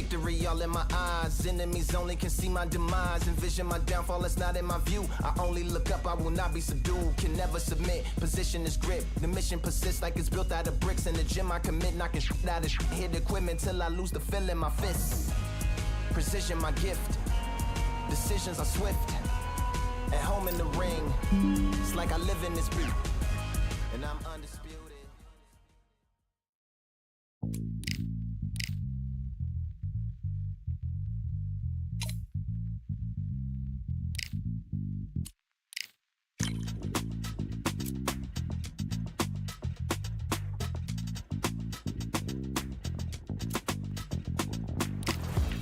victory all in my eyes. Enemies only can see my demise. Envision my downfall, it's not in my view. I only look up, I will not be subdued. Can never submit, position is grip. The mission persists like it's built out of bricks. In the gym I commit, knocking shit out of shit. Hit equipment till I lose the feel in my fists. Precision my gift. Decisions are swift. At home in the ring, it's like I live in this beat. And I'm undisputed.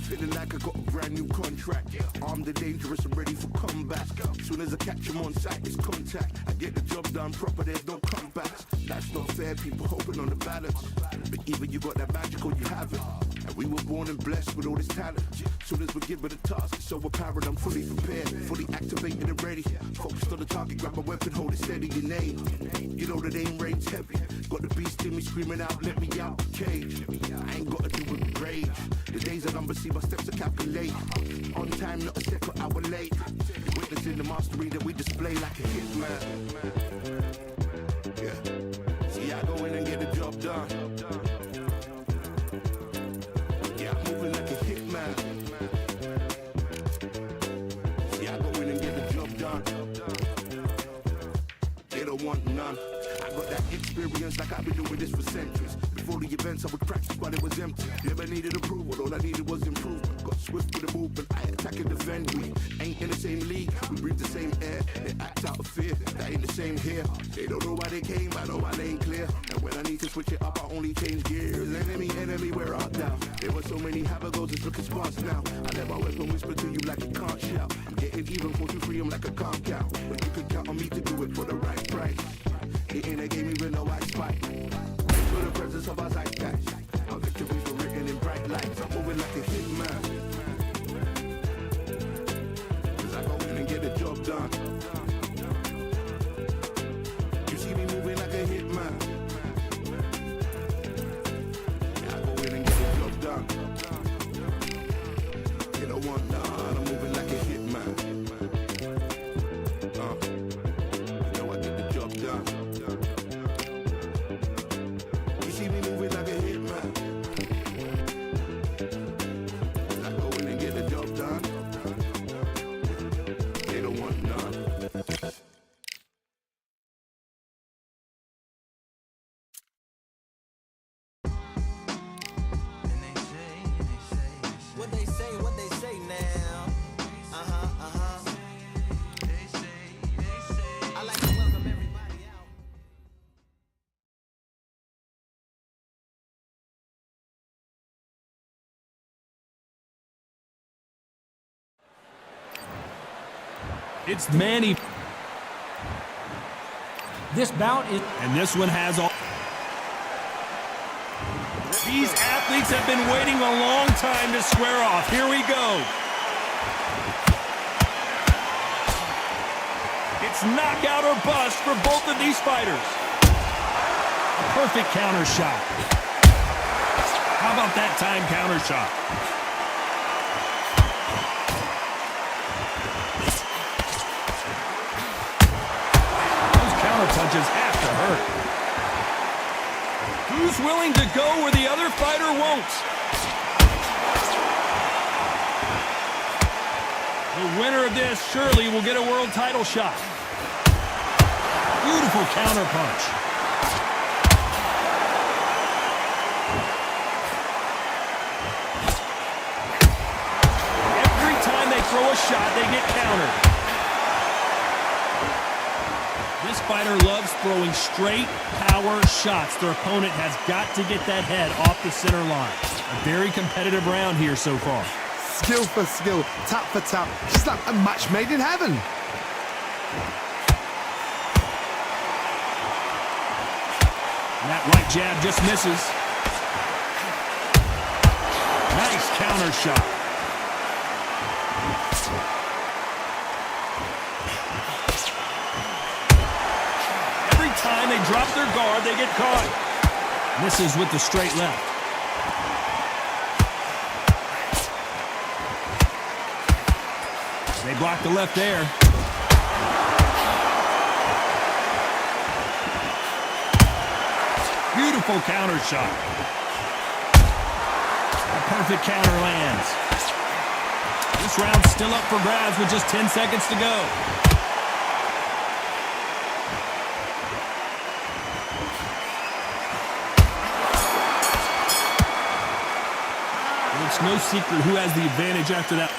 Feeling like I got a brand new contract. Armed and dangerous and ready for combat. Soon as I catch him on sight, it's contact. I get the job done proper, there's no comebacks. That's not fair, people hoping on the balance. But either you got that magic or you haven't. And we were born and blessed with all this talent. Soon as we're given a task, it's so apparent I'm fully prepared, fully activated and ready. Focused on the target, grab my weapon, hold it steady, your name. You know that aim range heavy. Got the beast in me screaming out, let me out the cage. I ain't got to do with rage. The days are numbered, see my steps are calculate. On time, not a second hour late. Witnessing the mastery that we display like a hitman. Yeah. See, I go in and get the job done. Yeah, I'm moving like a hitman. See, I go in and get the job done. They don't want none. I got that experience like I've been doing this for centuries. Before the events I would practice but it was empty. Never needed approval, all I needed was improvement. Got swift with the movement, I attack and defend. We ain't in the same league, we breathe the same air. They act out of fear, that ain't the same here. They don't know why they came, I know my lane clear. And when I need to switch it up, I only change gears. Enemy, where art thou? There were so many have-a-goes, it's looking sparse now. I let my weapon whisper to you like it can't shout. I'm getting even, force you free, I'm like a calm count. But you can count on me to do it for the right price. It ain't a game even though I spike. For the presence of our zeitgeist. Our victories were written in bright lights. I'm moving like a hitman. Cause I go in and get the job done. You see me moving like a hitman. Yeah, I go in and get the job done. You don't want none, I'm moving like a hitman. You know I get the job done. See me moving like a hitman. I go in and get the job done. They don't want none. What they say now. I like to welcome everybody out. It's Manny. This bout is... And this one has all... These athletes have been waiting a long time to square off. Here we go. It's knockout or bust for both of these fighters. A perfect counter shot. How about that time counter shot? Punches have to hurt. Who's willing to go where the other fighter won't? The winner of this surely will get a world title shot. Beautiful counter punch. Every time they throw a shot, they get countered. This fighter loves throwing straight power shots. Their opponent has got to get that head off the center line. A very competitive round here so far. Skill for skill, tap for tap, just like a match made in heaven. And that right jab just misses. Nice counter shot. Time they drop their guard, they get caught. Misses with the straight left. They block the left there. Beautiful counter shot. A perfect counter lands. This round's still up for grabs with just 10 seconds to go. It's no secret who has the advantage after that.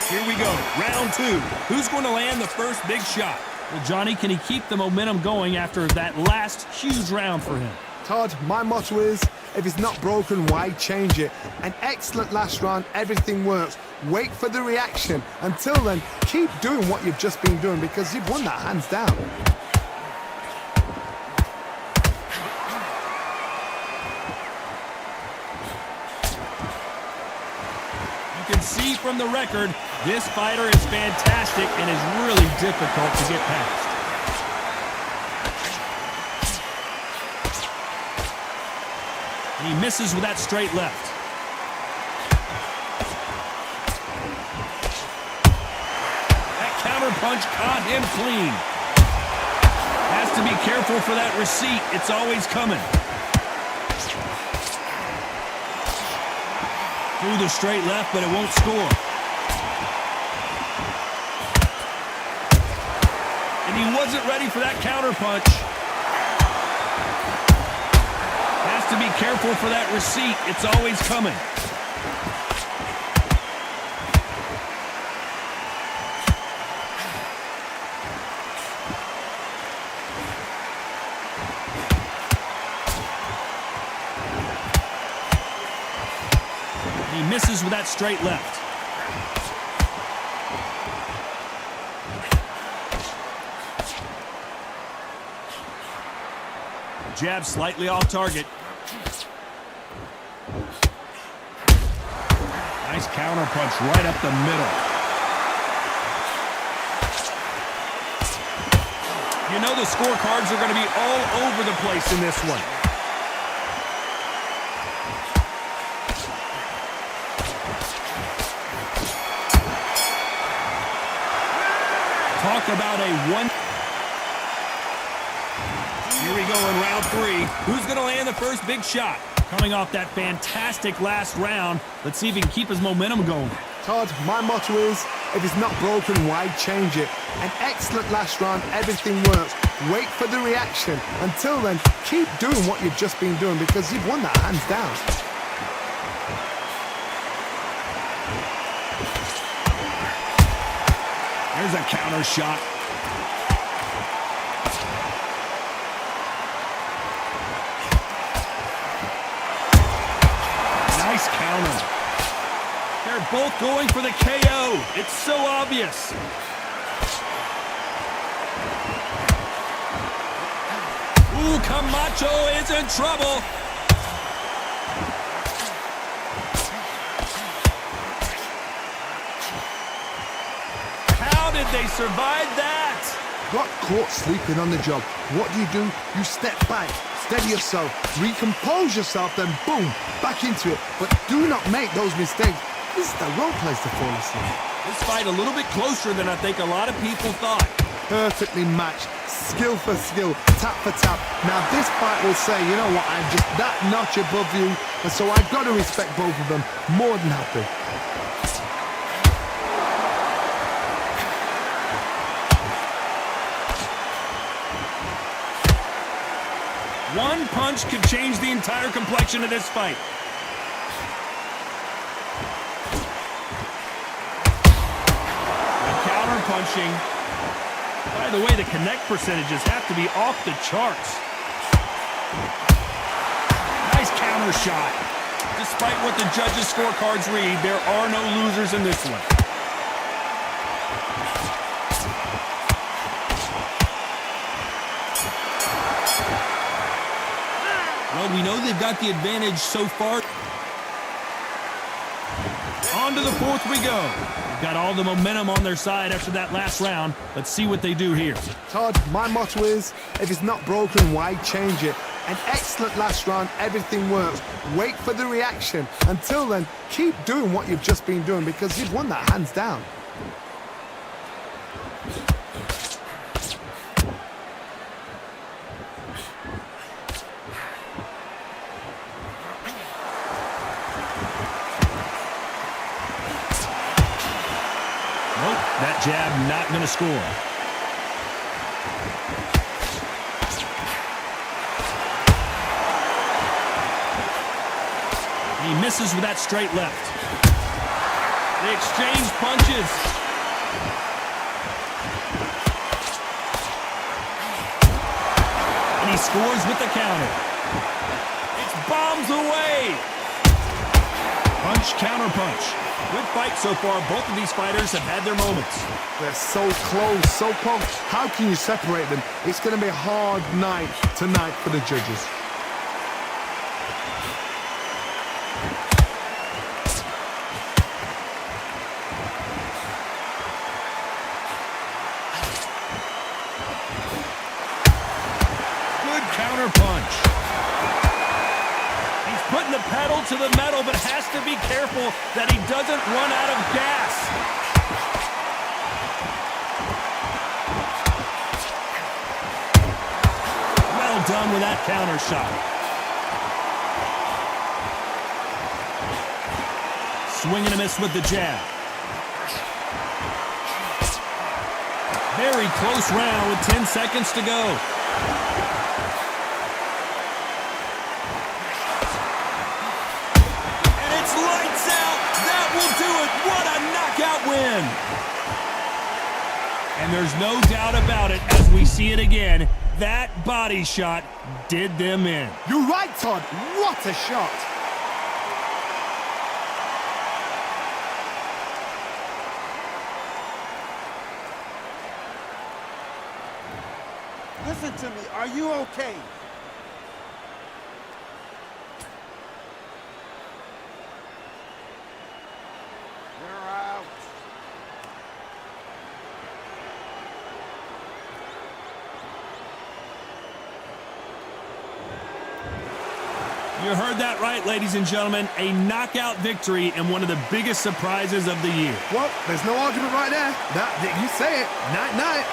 Here we go, round 2. Who's going to land the first big shot? Well, Johnny, can he keep the momentum going after that last huge round for him? Todd, my motto is, if it's not broken, why change it? An excellent last round, everything works. Wait for the reaction. Until then, keep doing what you've just been doing because you've won that hands down. You can see from the record, this fighter is fantastic and is really difficult to get past. He misses with that straight left. That counter punch caught him clean. Has to be careful for that receipt. It's always coming. Through the straight left, but it won't score. And he wasn't ready for that counter punch. Has to be careful for that receipt. It's always coming. He misses with that straight left. Jab slightly off target. Nice counter punch right up the middle. You know the scorecards are going to be all over the place in this one. Talk about a one. Here we go in round 3. Who's going to land the first big shot? Coming off that fantastic last round, let's see if he can keep his momentum going. Todd, my motto is, if it's not broken, why change it? An excellent last round, everything works. Wait for the reaction. Until then, keep doing what you've just been doing because you've won that hands down. There's a counter shot. Nice counter. They're both going for the KO. It's so obvious. Ooh, Camacho is in trouble. How did they survive that? Got caught sleeping on the job. What do? You step back, steady yourself, recompose yourself, then boom, back into it. But do not make those mistakes. This is the wrong place to fall asleep. This fight a little bit closer than I think a lot of people thought. Perfectly matched, skill for skill, tap for tap. Now this fight will say, you know what, I'm just that notch above you, and so I've got to respect both of them. More than happy. One punch could change the entire complexion of this fight. The counter punching. By the way, the connect percentages have to be off the charts. Nice counter shot. Despite what the judges' scorecards read, there are no losers in this one. Well, we know they've got the advantage so far. On to the fourth we go. They've got all the momentum on their side after that last round. Let's see what they do here. Todd, my motto is, if it's not broken, why change it? An excellent last round, everything works. Wait for the reaction. Until then, keep doing what you've just been doing because you've won that hands down. Nope, that jab not going to score. He misses with that straight left. They exchange punches. And he scores with the counter. It's bombs away. Punch, counter punch. Good fight so far. Both of these fighters have had their moments. They're so close, so close. How can you separate them? It's going to be a hard night tonight for the judges. Counter punch. He's putting the pedal to the metal, but has to be careful that he doesn't run out of gas. Well done with that counter shot. Swing and a miss with the jab. Very close round with 10 seconds to go. What a knockout win! And there's no doubt about it as we see it again. That body shot did them in. You're right, Todd. What a shot. Listen to me. Are you okay? You heard that right, ladies and gentlemen. A knockout victory and one of the biggest surprises of the year. Well, there's no argument right there. You say it. Night-night.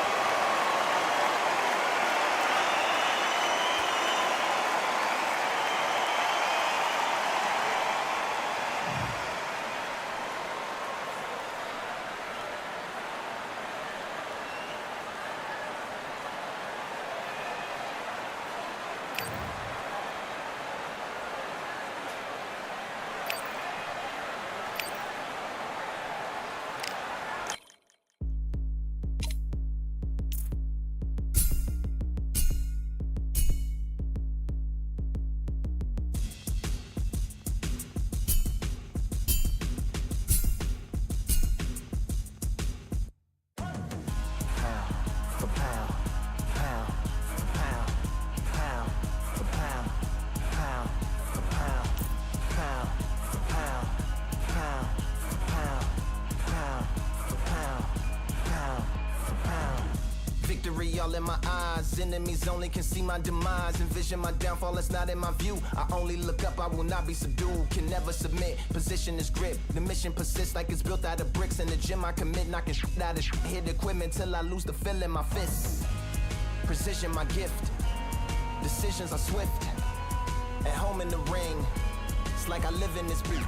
Victory all in my eyes. Enemies only can see my demise. Envision my downfall, it's not in my view. I only look up, I will not be subdued. Can never submit, position is grip. The mission persists like it's built out of bricks. In the gym I commit, knocking shit out of shit. Hit equipment till I lose the feel in my fists. Precision my gift. Decisions are swift. At home in the ring, it's like I live in this beat.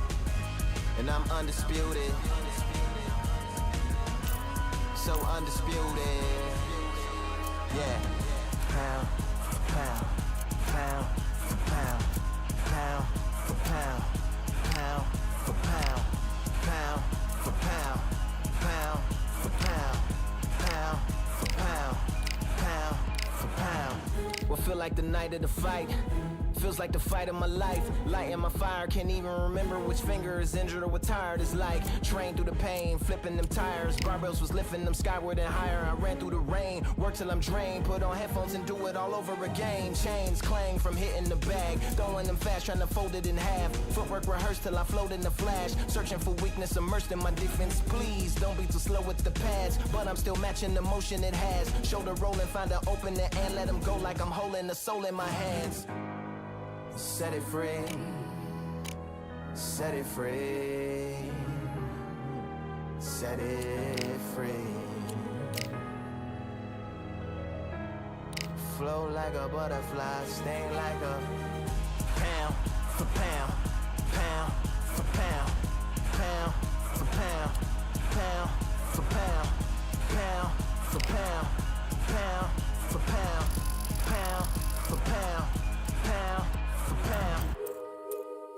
And I'm undisputed. So undisputed. Yeah. Pound for pound, pound for pound, pound for pound, pound for pound, pound for pound, pound for pound, pound for pound, pound for pound. What feel like the night of the fight? Feels like the fight of my life. Lighting my fire, can't even remember which finger is injured or what tired is like. Trained through the pain, flipping them tires. Barbells was lifting them skyward and higher. I ran through the rain, worked till I'm drained. Put on headphones and do it all over again. Chains clang from hitting the bag. Throwing them fast, trying to fold it in half. Footwork rehearsed till I float in the flash. Searching for weakness, immersed in my defense. Please, don't be too slow with the pads. But I'm still matching the motion it has. Shoulder rolling, find an opening and let them go like I'm holding the soul in my hands. Set it free. Set it free. Set it free. Flow like a butterfly, sting like a pound for pound, pound for pound, pound for pound, pound for pound, pound for pound, pound for pound, pound for pound, pound for pound.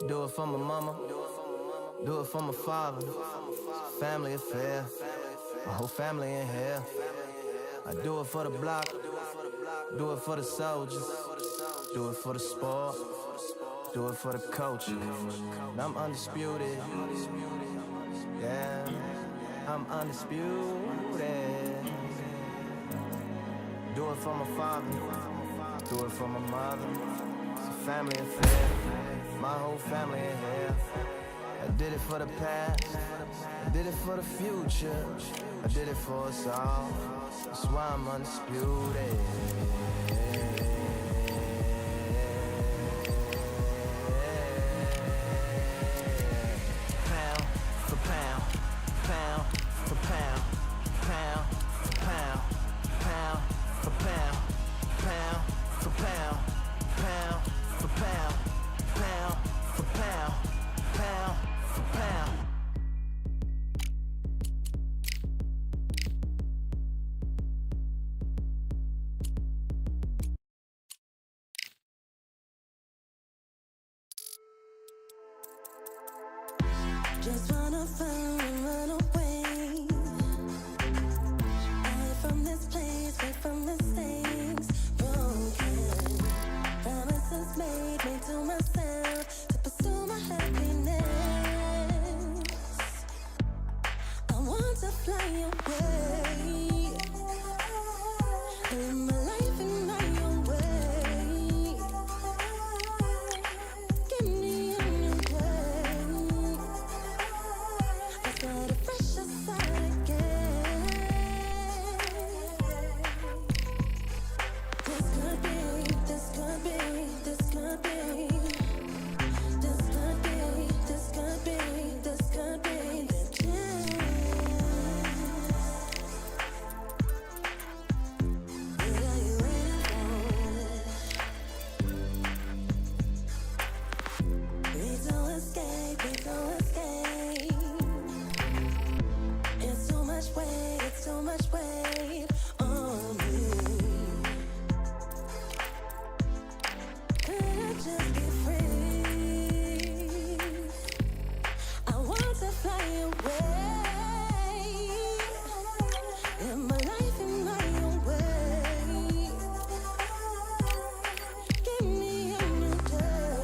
Do it for my mama, do it for my father. It's a family affair, my whole family in here. I do it for the block, do it for the soldiers, do it for the sport, do it for the culture. And I'm undisputed, yeah, I'm undisputed. Do it for my father, do it for my mother. It's a family affair, my whole family in here. I did it for the past, I did it for the future, I did it for us all. That's why I'm undisputed. Pound for pound, pound for pound, pound for pound, pound for pound, pound for pound, pound for pound, pound for pound, pound for pound. Just wanna find and run away, away from this place, away from the things broken. Promises made to myself to pursue my happiness. I want to fly away, live my life in my own way. Give me a new way. I started fresh aside again. This could be, this could be, this could be. This could be, this could be, this could be the chance. What are you waiting for? We don't escape, we don't escape. It's too much weight, it's too much weight on me. Could I just be free? I want to fly away, live my life in my own way. Give me a new day.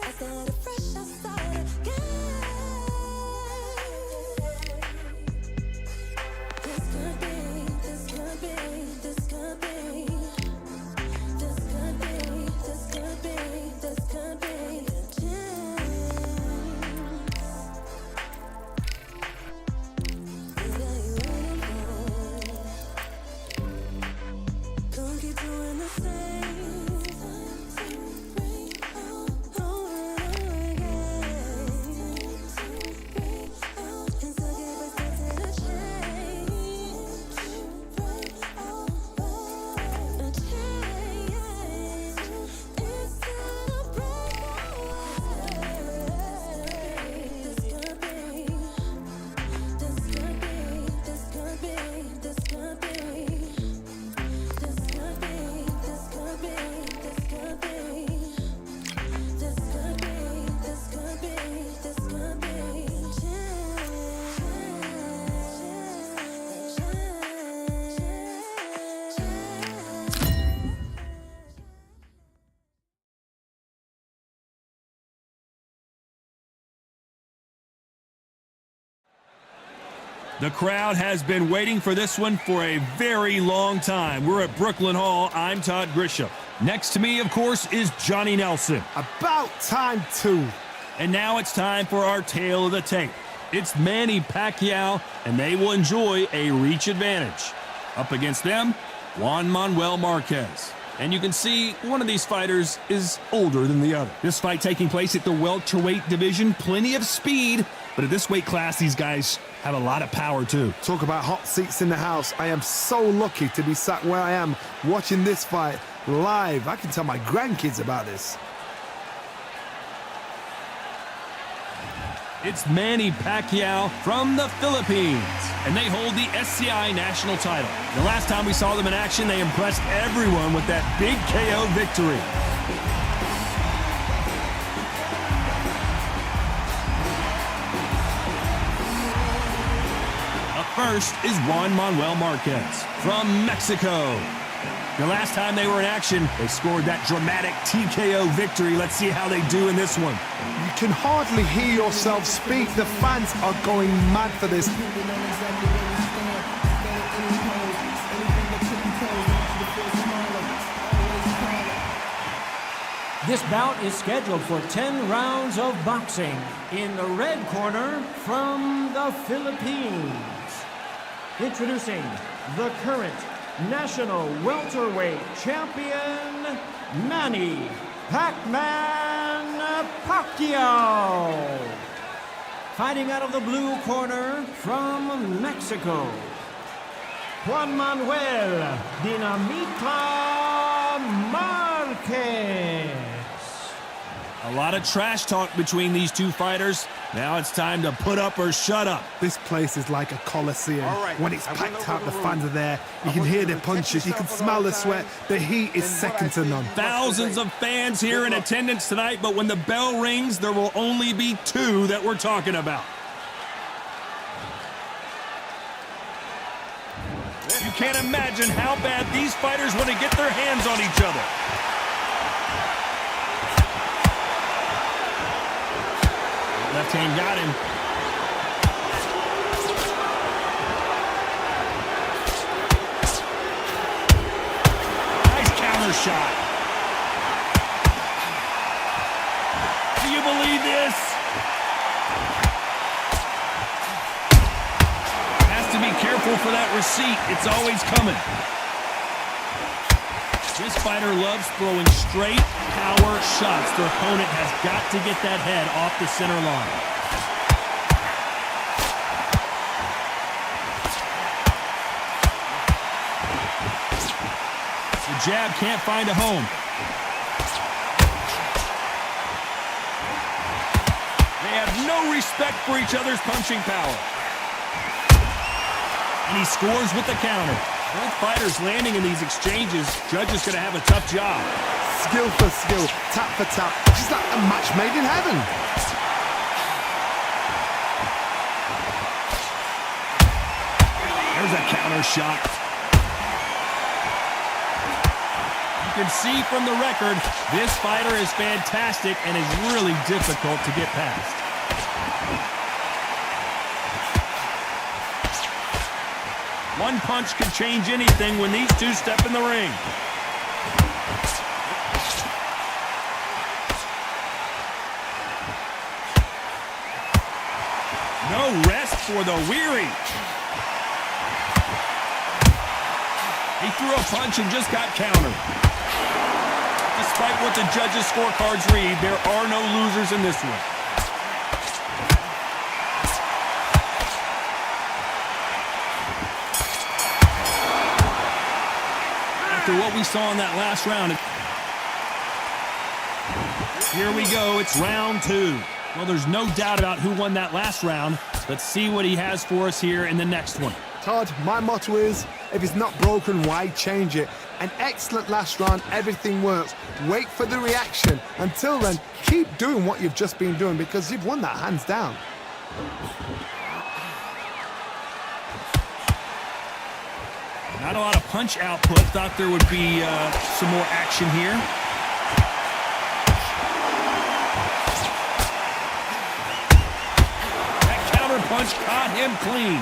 I started fresh, I started again. This could be, this could be, this could be. This could be, this could be, this could be the chance. What are you waiting for? Don't keep doing the same. Over and over again. And so give us to the change. A change. Instead of this could be, this could be, this could be, this could be. This could be, this could be, this could be. This could be, this could be, this could be. The crowd has been waiting for this one for a very long time. We're at Brooklyn Hall. I'm Todd Grisham. Next to me, of course, is Johnny Nelson. About time too. And now it's time for our tale of the tape. It's Manny Pacquiao, and they will enjoy a reach advantage. Up against them, Juan Manuel Marquez. And you can see one of these fighters is older than the other. This fight taking place at the welterweight division, plenty of speed, but at this weight class, these guys have a lot of power too. Talk about hot seats in the house. I am so lucky to be sat where I am watching this fight live. I can tell my grandkids about this. It's Manny Pacquiao from the Philippines, and they hold the SCI national title. The last time we saw them in action, they impressed everyone with that big KO victory. Up first is Juan Manuel Marquez from Mexico. The last time they were in action, they scored that dramatic TKO victory. Let's see how they do in this one. You can hardly hear yourself speak. The fans are going mad for this. This bout is scheduled for 10 rounds of boxing. In the red corner, from the Philippines, introducing the current national welterweight champion, Manny PacMan Pacquiao. Fighting out of the blue corner from Mexico, Juan Manuel Dinamita Marquez. A lot of trash talk between these two fighters. Now it's time to put up or shut up. This place is like a coliseum. All right, When it's I went packed over out, the the fans rules. are there. You I can want hear you the to punches. You can protect smell the yourself sweat. at all The heat is times. second to none. Thousands of fans here in attendance tonight, but when the bell rings, there will only be two that we're talking about. You can't imagine how bad these fighters want to get their hands on each other. Left hand got him. Nice counter shot. Do you believe this? Has to be careful for that receipt. It's always coming. This fighter loves throwing straight power shots. Their opponent has got to get that head off the center line. The jab can't find a home. They have no respect for each other's punching power. And he scores with the counter. Both fighters landing in these exchanges. Judge is going to have a tough job. Skill for skill, tap for tap. Just like a match made in heaven. There's a counter shot. You can see from the record, this fighter is fantastic and is really difficult to get past. One punch can change anything when these two step in the ring. No rest for the weary. He threw a punch and just got countered. Despite what the judges' scorecards read, there are no losers in this one. After what we saw in that last round, here we go, it's round two. Well, there's no doubt about who won that last round. Let's see what he has for us here in the next one. Todd, my motto is, if it's not broken, why change it? An excellent last round, everything works. Wait for the reaction. Until then, keep doing what you've just been doing because you've won that hands down. Not a lot of punch output. Thought there would be some more action here. That counter punch caught him clean.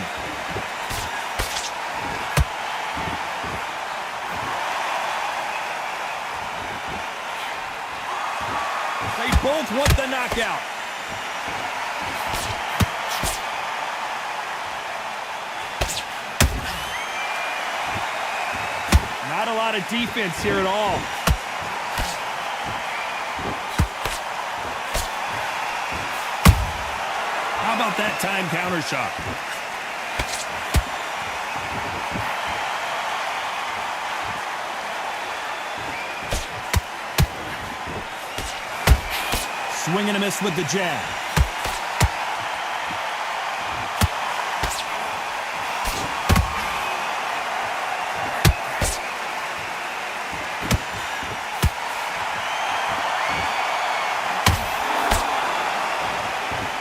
They both want the knockout. Not Not a lot of defense here at all. How about that time counter shot? Swing and a miss with the jab.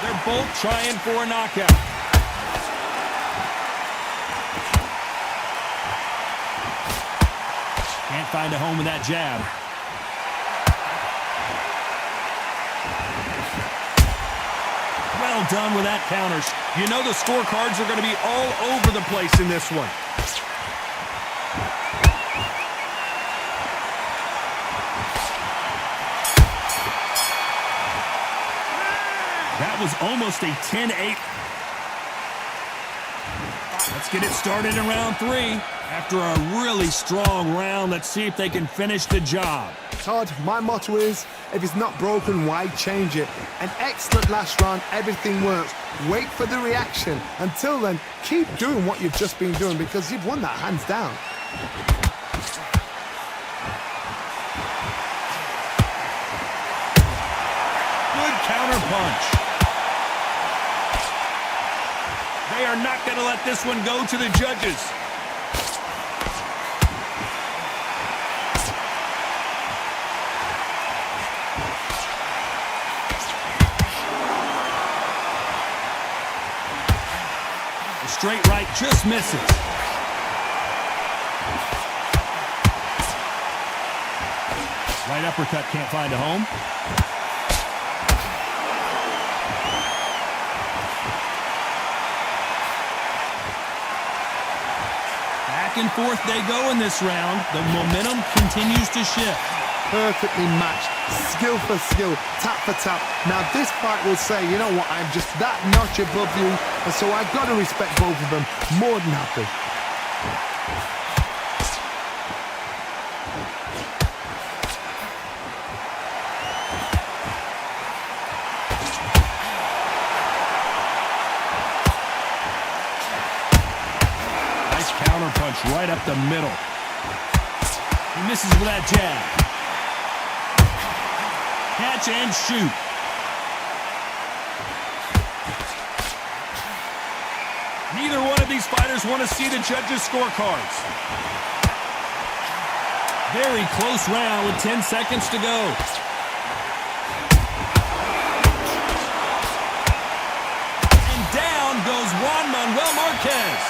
They're both trying for a knockout. Can't find a home with that jab. Well done with that counter. You know the scorecards are going to be all over the place in this one. That was almost a 10-8. Let's get it started in round 3. After a really strong round, let's see if they can finish the job. Todd, my motto is, if it's not broken, why change it? An excellent last round, everything works. Wait for the reaction. Until then, keep doing what you've just been doing because you've won that hands down. Good counter punch. They are not going to let this one go to the judges. Straight right just misses. Right uppercut can't find a home. Back and forth they go in this round. The momentum continues to shift. Perfectly matched, skill for skill, tap for tap. Now this fight will say, you know what, I'm just that notch above you, and so I've got to respect both of them. More than happy. Nice counter punch right up the middle. He misses with that jab. Catch and shoot. Neither one of these fighters want to see the judges' scorecards. Very close round with 10 seconds to go. And down goes Juan Manuel Marquez.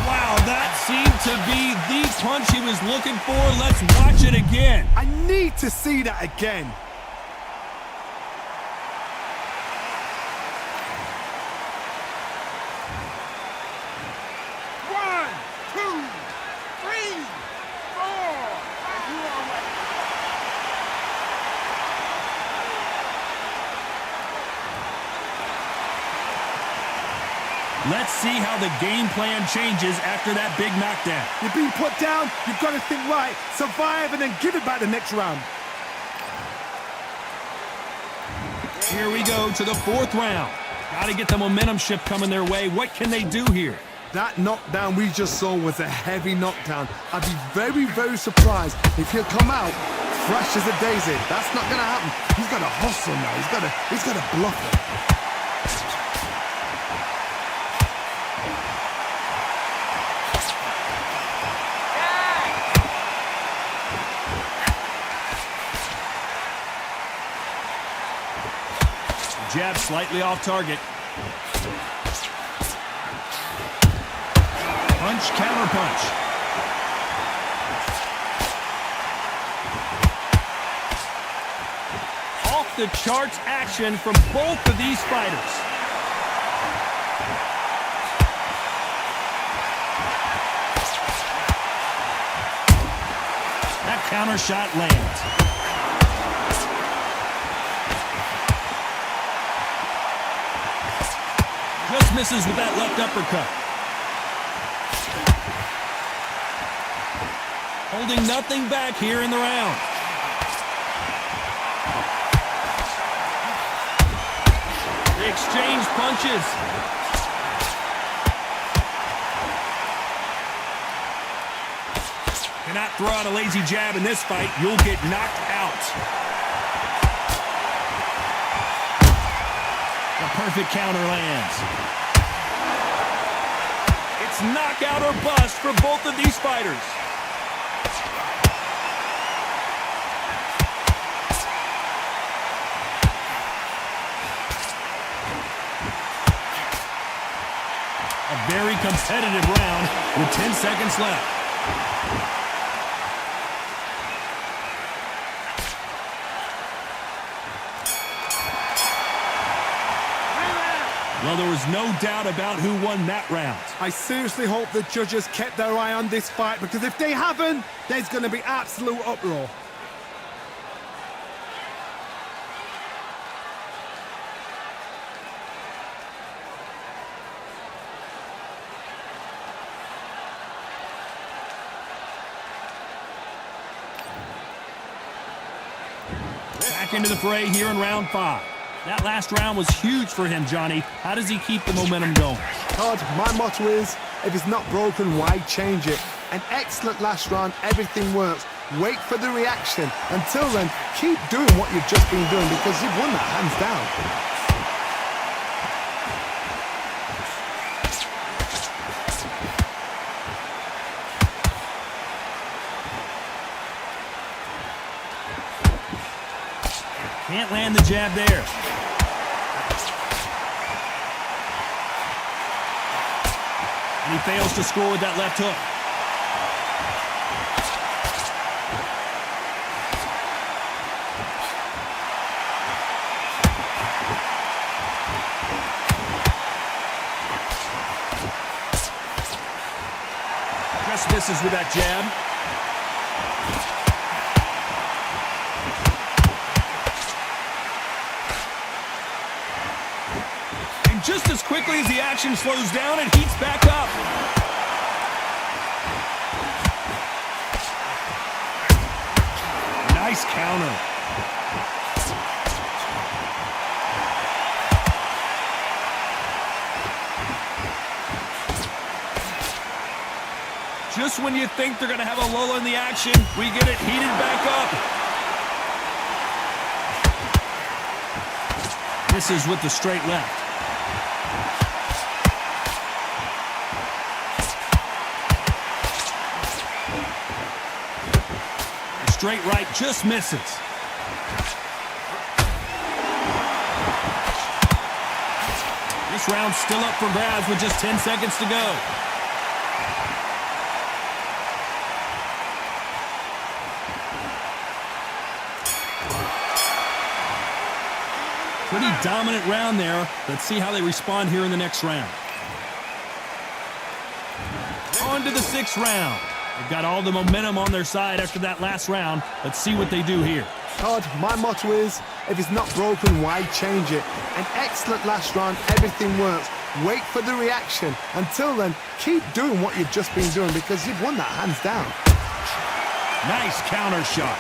Wow, that seemed to be the punch he was looking for. Let's watch it again. I need to see that again. Let's see how the game plan changes after that big knockdown. You've been put down, you've got to think right, survive, and then give it back the next round. Here we go to the 4th round. Got to get the momentum shift coming their way. What can they do here? That knockdown we just saw was a heavy knockdown. I'd be very, very surprised if he'll come out fresh as a daisy. That's not going to happen. He's got to hustle now. He's got to bluff it. Jab slightly off target. Punch, counter punch. Off the charts action from both of these fighters. That counter shot lands. Just misses with that left uppercut. Holding nothing back here in the round. They exchange punches. Cannot throw out a lazy jab in this fight. You'll get knocked out. The perfect counter lands. It's knockout or bust for both of these fighters. A very competitive round with 10 seconds left. Well, there was no doubt about who won that round. I seriously hope the judges kept their eye on this fight, because if they haven't, there's going to be absolute uproar. Back into the fray here in round 5. That last round was huge for him, Johnny. How does he keep the momentum going? Todd, my motto is, if it's not broken, why change it? An excellent last round, everything works. Wait for the reaction. Until then, keep doing what you've just been doing, because you've won that hands down. Can't land the jab there. And he fails to score with that left hook. Just misses with that jab. Just as quickly as the action slows down, it heats back up. Nice counter. Just when you think they're going to have a lull in the action, we get it heated back up. Misses with the straight left. Straight right just misses. This round's still up for grabs with just 10 seconds to go. Pretty dominant round there. Let's see how they respond here in the next round. On to the 6th round. They've got all the momentum on their side after that last round. Let's see what they do here. Todd, my motto is, if it's not broken, why change it? An excellent last round, everything works. Wait for the reaction. Until then, keep doing what you've just been doing, because you've won that hands down. Nice counter shot.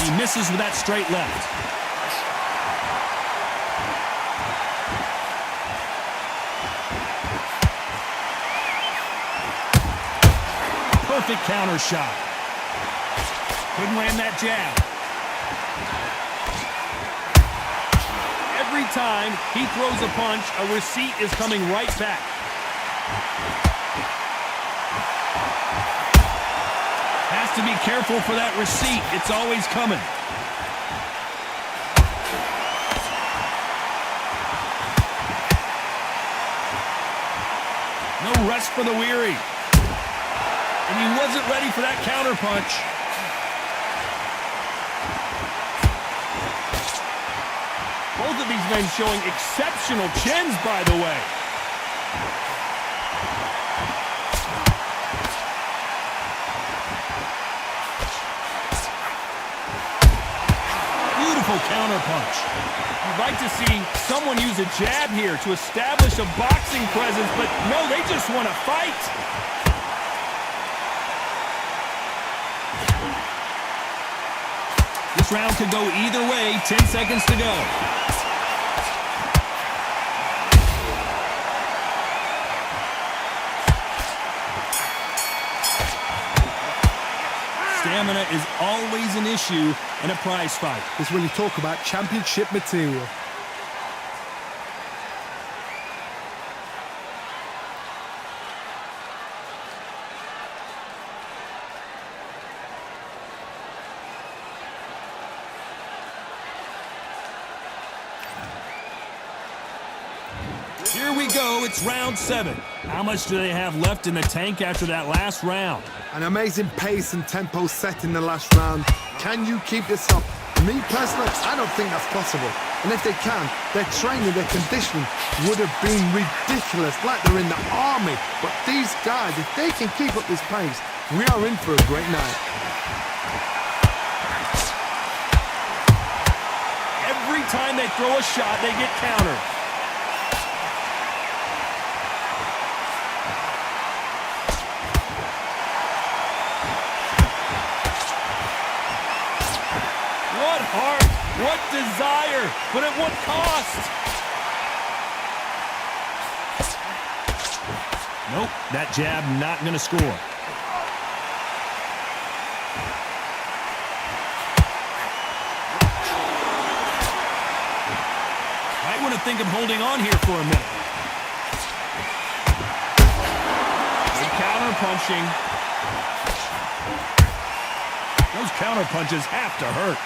He misses with that straight left. Perfect counter shot. Couldn't land that jab. Every time he throws a punch, a receipt is coming right back. Has to be careful for that receipt. It's always coming. No rest for the weary. And he wasn't ready for that counter punch. Both of these men showing exceptional chins, by the way. Beautiful counterpunch. You'd like to see someone use a jab here to establish a boxing presence, but no, they just want to fight. This round could go either way. 10 seconds to go. Stamina is always an issue in a prize fight. This is when you talk about championship material. Here we go, it's round 7. How much do they have left in the tank after that last round? An amazing pace and tempo set in the last round. Can you keep this up? Me personally, I don't think that's possible. And if they can, their training, their conditioning would have been ridiculous, like they're in the army. But these guys, if they can keep up this pace, we are in for a great night. Every time they throw a shot, they get countered. What heart, what desire, but at what cost? Nope, that jab not going to score. Might want to think of holding on here for a minute. Good counter punching. Those counter punches have to hurt.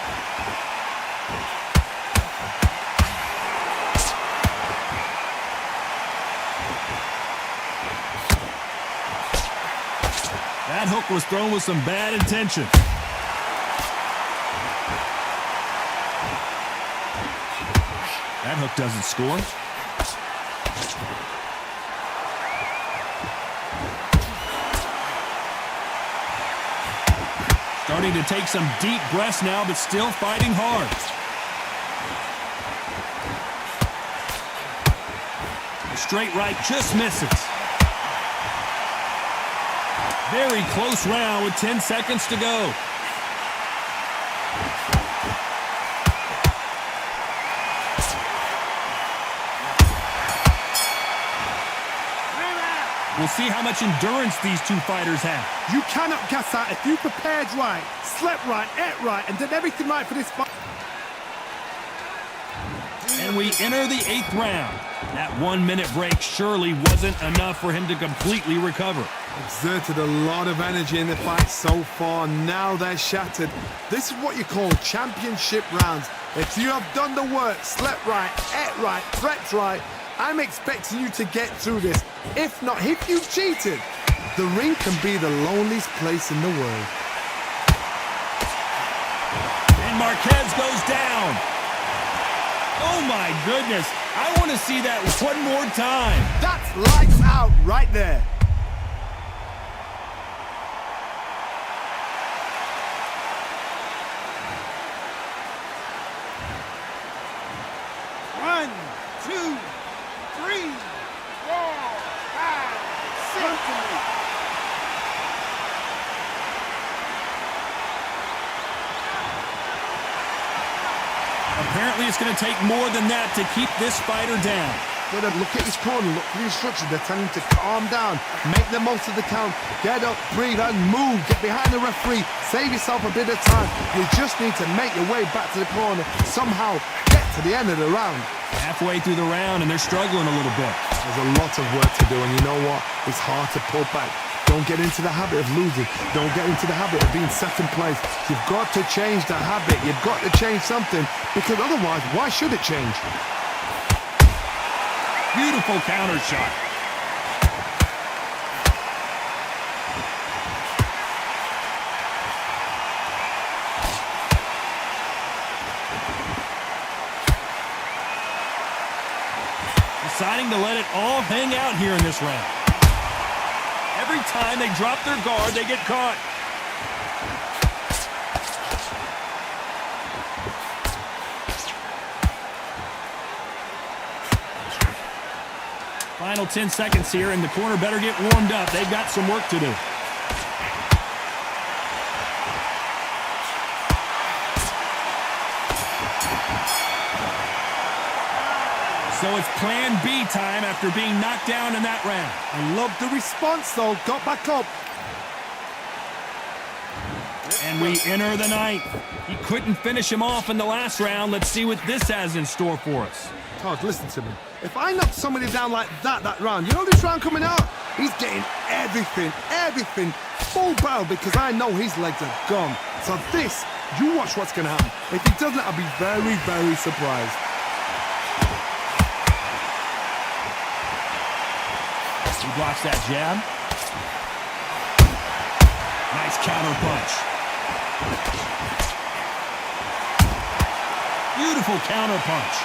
That hook was thrown with some bad intention. That hook doesn't score. Starting to take some deep breaths now, but still fighting hard. The straight right just misses. Very close round with 10 seconds to go. We'll see how much endurance these two fighters have. You cannot gas out if you prepared right, slept right, ate right, and did everything right for this fight. And we enter the 8th round. That 1-minute break surely wasn't enough for him to completely recover. Exerted a lot of energy in the fight so far. Now they're shattered. This is what you call championship rounds. If you have done the work, slept right, ate right, prepped right, I'm expecting you to get through this. If not, if you've cheated, the ring can be the loneliest place in the world. And Marquez goes down. Oh my goodness. I want to see that one more time. That's lights out right there. One, two, 3, 4, 5, 6. Apparently it's going to take more than that to keep this fighter down. Look at his corner, look for the instructions. They're telling him to calm down, make the most of the count, get up, breathe, and move. Get behind the referee, save yourself a bit of time. You just need to make your way back to the corner, somehow get to the end of the round. Halfway through the round, and they're struggling a little bit. There's a lot of work to do, and you know what? It's hard to pull back. Don't get into the habit of losing. Don't get into the habit of being second place. You've got to change the habit. You've got to change something, because otherwise, why should it change? Beautiful counter shot. Deciding to let it all hang out here in this round. Every time they drop their guard, they get caught. Final 10 seconds here, and the corner better get warmed up. They've got some work to do. So it's plan B time after being knocked down in that round. I love the response, though. Got back up. And we enter the ninth. He couldn't finish him off in the last round. Let's see what this has in store for us. Todd, listen to me. If I knock somebody down like that round, you know this round coming out? He's getting everything, full barrel, because I know his legs are gone. So this, you watch what's going to happen. If he doesn't, I'll be very, very surprised. He blocks that jab. Nice counter punch. Beautiful counter punch.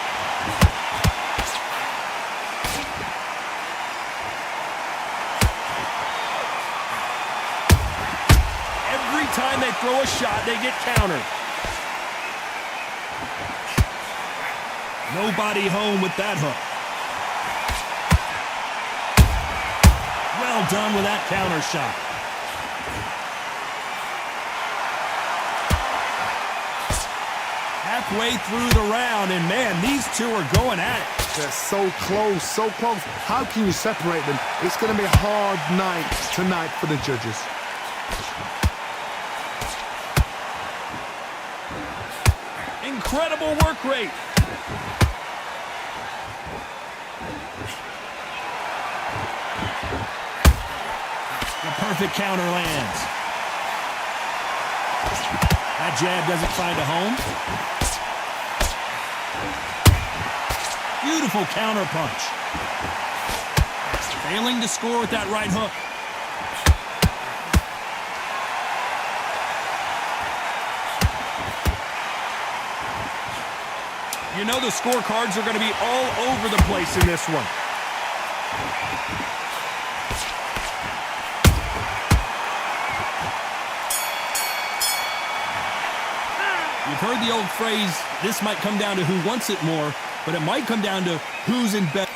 Every time they throw a shot, they get countered. Nobody home with that hook. Well done with that counter shot. Halfway through the round, and man, these two are going at it. They're so close, so close. How can you separate them? It's going to be a hard night tonight for the judges. Incredible work rate. The perfect counter lands. That jab doesn't find a home. Beautiful counter punch. Failing to score with that right hook. You know the scorecards are going to be all over the place in this one. You've heard the old phrase, this might come down to who wants it more, but it might come down to who's in bed.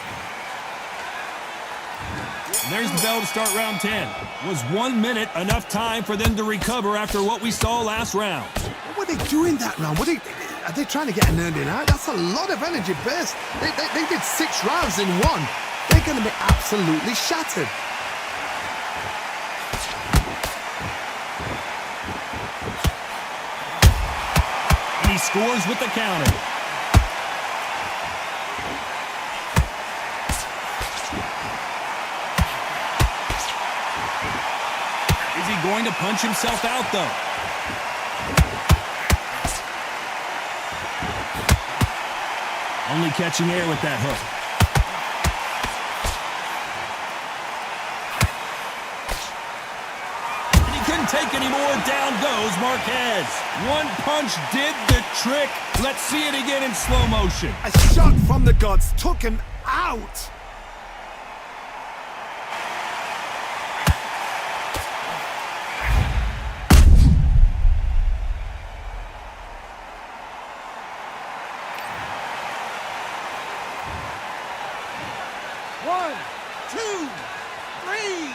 There's the bell to start round 10. Was 1 minute enough time for them to recover after what we saw last round? What were they doing that round? Are they trying to get an earning out? That's a lot of energy burst. They did 6 rounds in one. They're going to be absolutely shattered. And he scores with the counter. Is he going to punch himself out, though? Only catching air with that hook. And he couldn't take any more. Down goes Marquez. One punch did the trick. Let's see it again in slow motion. A shot from the gods took him out. One, two, three,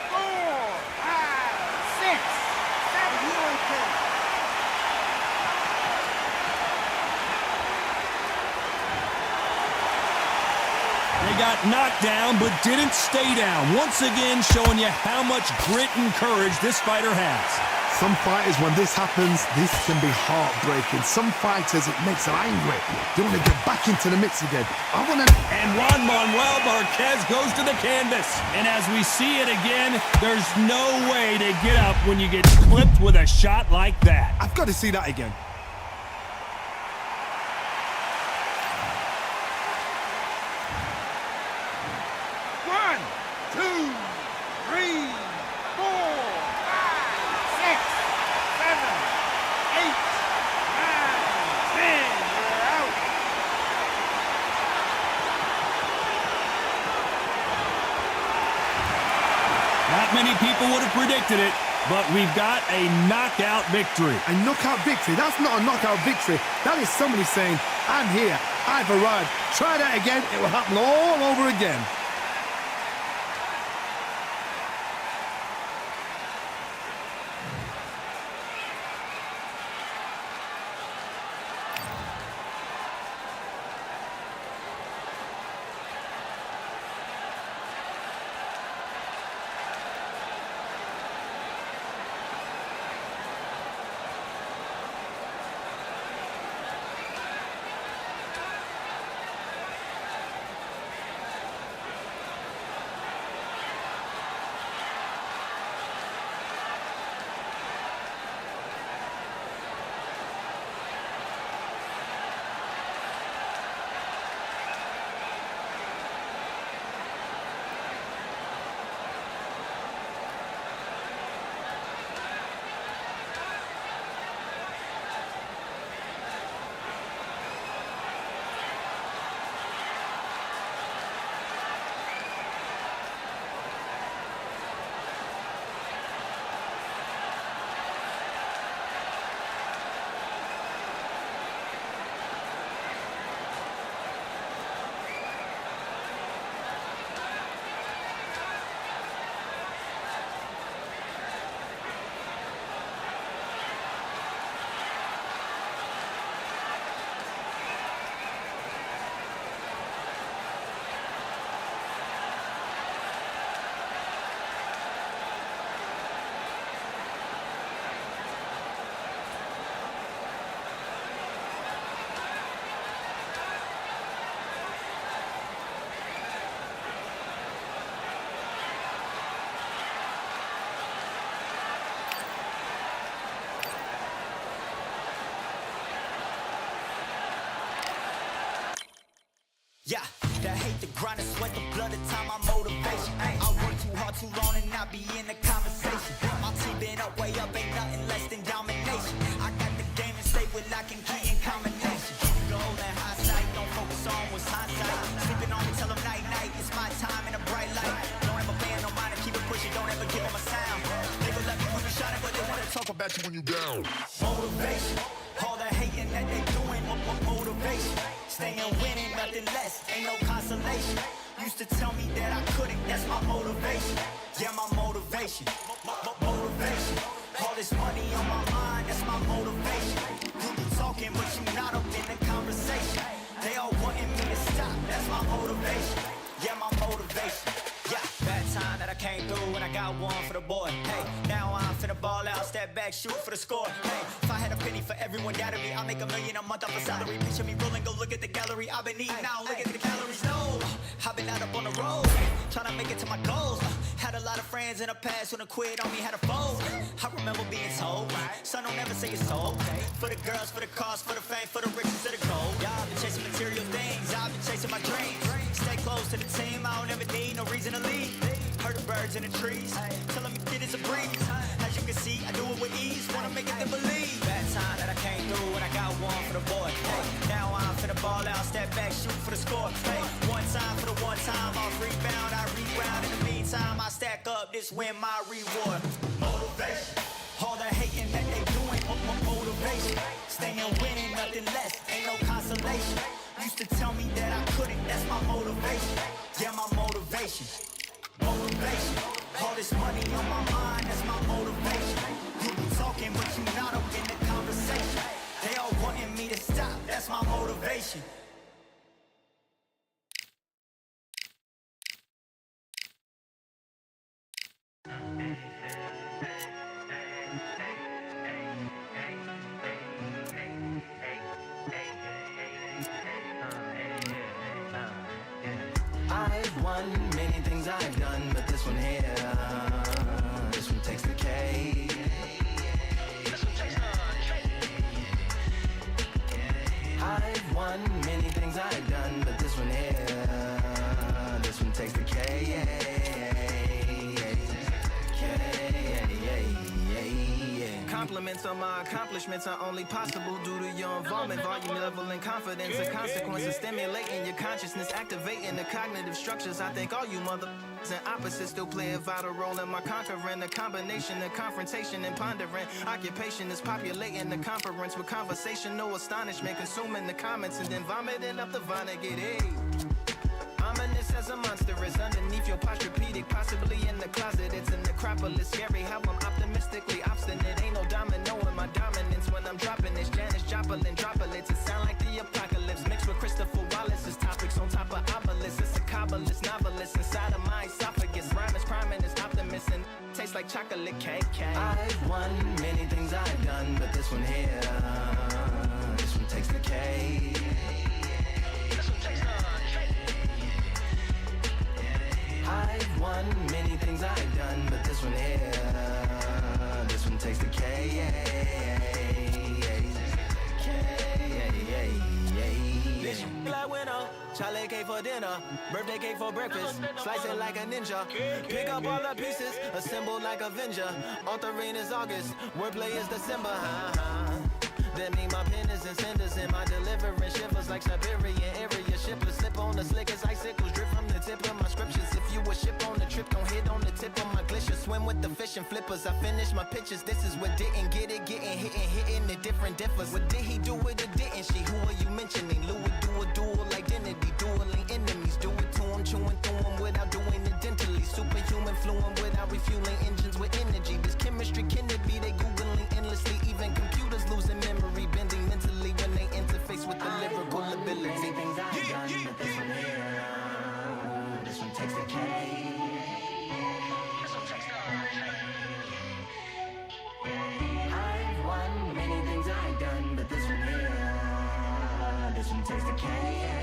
four, five, six, seven, 8. They got knocked down, but didn't stay down. Once again, showing you how much grit and courage this fighter has. Some fighters, when this happens, this can be heartbreaking. Some fighters, it makes them angry. They want to get back into the mix again. And Juan Manuel Marquez goes to the canvas. And as we see it again, there's no way to get up when you get clipped with a shot like that. I've got to see that again. One, two, three, four, five, six, seven, 8, 9, 10. You're out. Not many people would have predicted it, but we've got a knockout victory. A knockout victory? That's not a knockout victory. That is somebody saying, I'm here, I've arrived. Try that again, it will happen all over again. Yeah, the hate, the grind, the sweat, the blood, the time, my motivation. I work too hard, too long, and not be in the conversation. My team been up, way up, ain't nothing less than domination. I got the game and stay with lock and key in combination. Goal and high sight, don't focus on what's hindsight. Sleeping on me, tell them night, night, it's my time in a bright light. Don't ever band, no mind, and keep it pushing, don't ever give them a sound. They will love you when you shine it, but they wanna talk about you when you down. Motivation, all the hating that they doing, motivation. Staying winning, nothing less, ain't no consolation. Used to tell me that I couldn't, that's my motivation. Yeah, my motivation, motivation. All this money on my mind, that's my motivation. You be talking, but you not up in the conversation. They all wanting me to stop, that's my motivation. Yeah, my motivation. Yeah, bad time that I came through and I got one for the boy. Hey, now I'm finna ball out, step back, shoot for the score. Hey, if I had a penny for everyone doubted me, I'll make $1 million a month off a salary. Picture me rolling, go look at the gallery. I've been eating now, look at the calories. No, I've been out up on the road, trying to make it to my goals. Had a lot of friends in the past who done quit on me, had a fold. I remember being told, son, don't ever say it's so. For the girls, for the cars, for the fame, for the riches, for the gold. Yeah, I've been chasing material things, I've been chasing my dreams. Stay close to the team, I don't ever need no reason to leave. Heard the birds in the trees, telling me it is a breeze. As you can see, I do it with ease, wanna make it them believe. Bad time that I came through and I got one for the boy. Hey, now I'm finna ball out, step back, shoot for the score. Hey, one time for the one time, off rebound, I reground. In the meantime, I stack up, this win my reward. Motivation, all the hating that they doing, motivation. Staying winning, nothing less, ain't no consolation. Used to tell me that I couldn't, that's my motivation. Yeah, my motivation, motivation. All this money on my mind, that's my motivation. You be talking, but you not up in the conversation. They all wanting me to stop, that's my motivation. I've won many things I've done, but this one here, this one takes the cake. I've won many things I've done, but this one here, this one takes the cake. Compliments on my accomplishments are only possible due to your involvement, volume, level, and confidence. The consequences stimulating your consciousness, activating the cognitive structures. I think all you mother and opposites still play a vital role in my conquering. The combination of confrontation and pondering. Occupation is populating the conference with conversation, no astonishment, consuming the comments and then vomiting up the Vonnegut. Hey. Ominous as a monster is underneath your posturepedic, possibly in the closet. It's an necropolis, scary how I'm optimistically obstinate. Ain't no domino in my dominance when I'm dropping this. Janis Joplin droplets, it sound like the apocalypse mixed with Christopher Wallace's topics on top of obelisks. It's a kabbalist novelist inside of my esophagus. Rhyme is priming, is optimist and tastes like chocolate cake. I've won many things I've done, but this one here, this one takes the cake. I've won many things I've done, but this one here, this one takes the cake. Black winner, chocolate cake for dinner, birthday cake for breakfast, slice it like a ninja, pick up all the pieces, assemble like Avenger. Authoring is August, wordplay is December. That mean my pen is in cinders and my deliverance shivers like Siberian area shippers. Slip on the slick as icicles, drip from the tip of my scriptures. If you a ship on the trip, don't hit on the tip of my glacier. Swim with the fish and flippers. I finish my pitches. This is what didn't get it, getting hitting the different differs. What did he do with it, didn't she? Who are you mentioning? Louis do a dual identity, dueling enemies. Do it to him, chewing through him without doing it dentally. Superhuman fluent without refueling engines with energy. This chemistry can it be? They googling endlessly. Even computers losing memory, bending mentally when they interface with the lyrical ability. Things I've done, but this one here, this one takes the cake. I've won many things I've done, but this one here, this one takes the cake.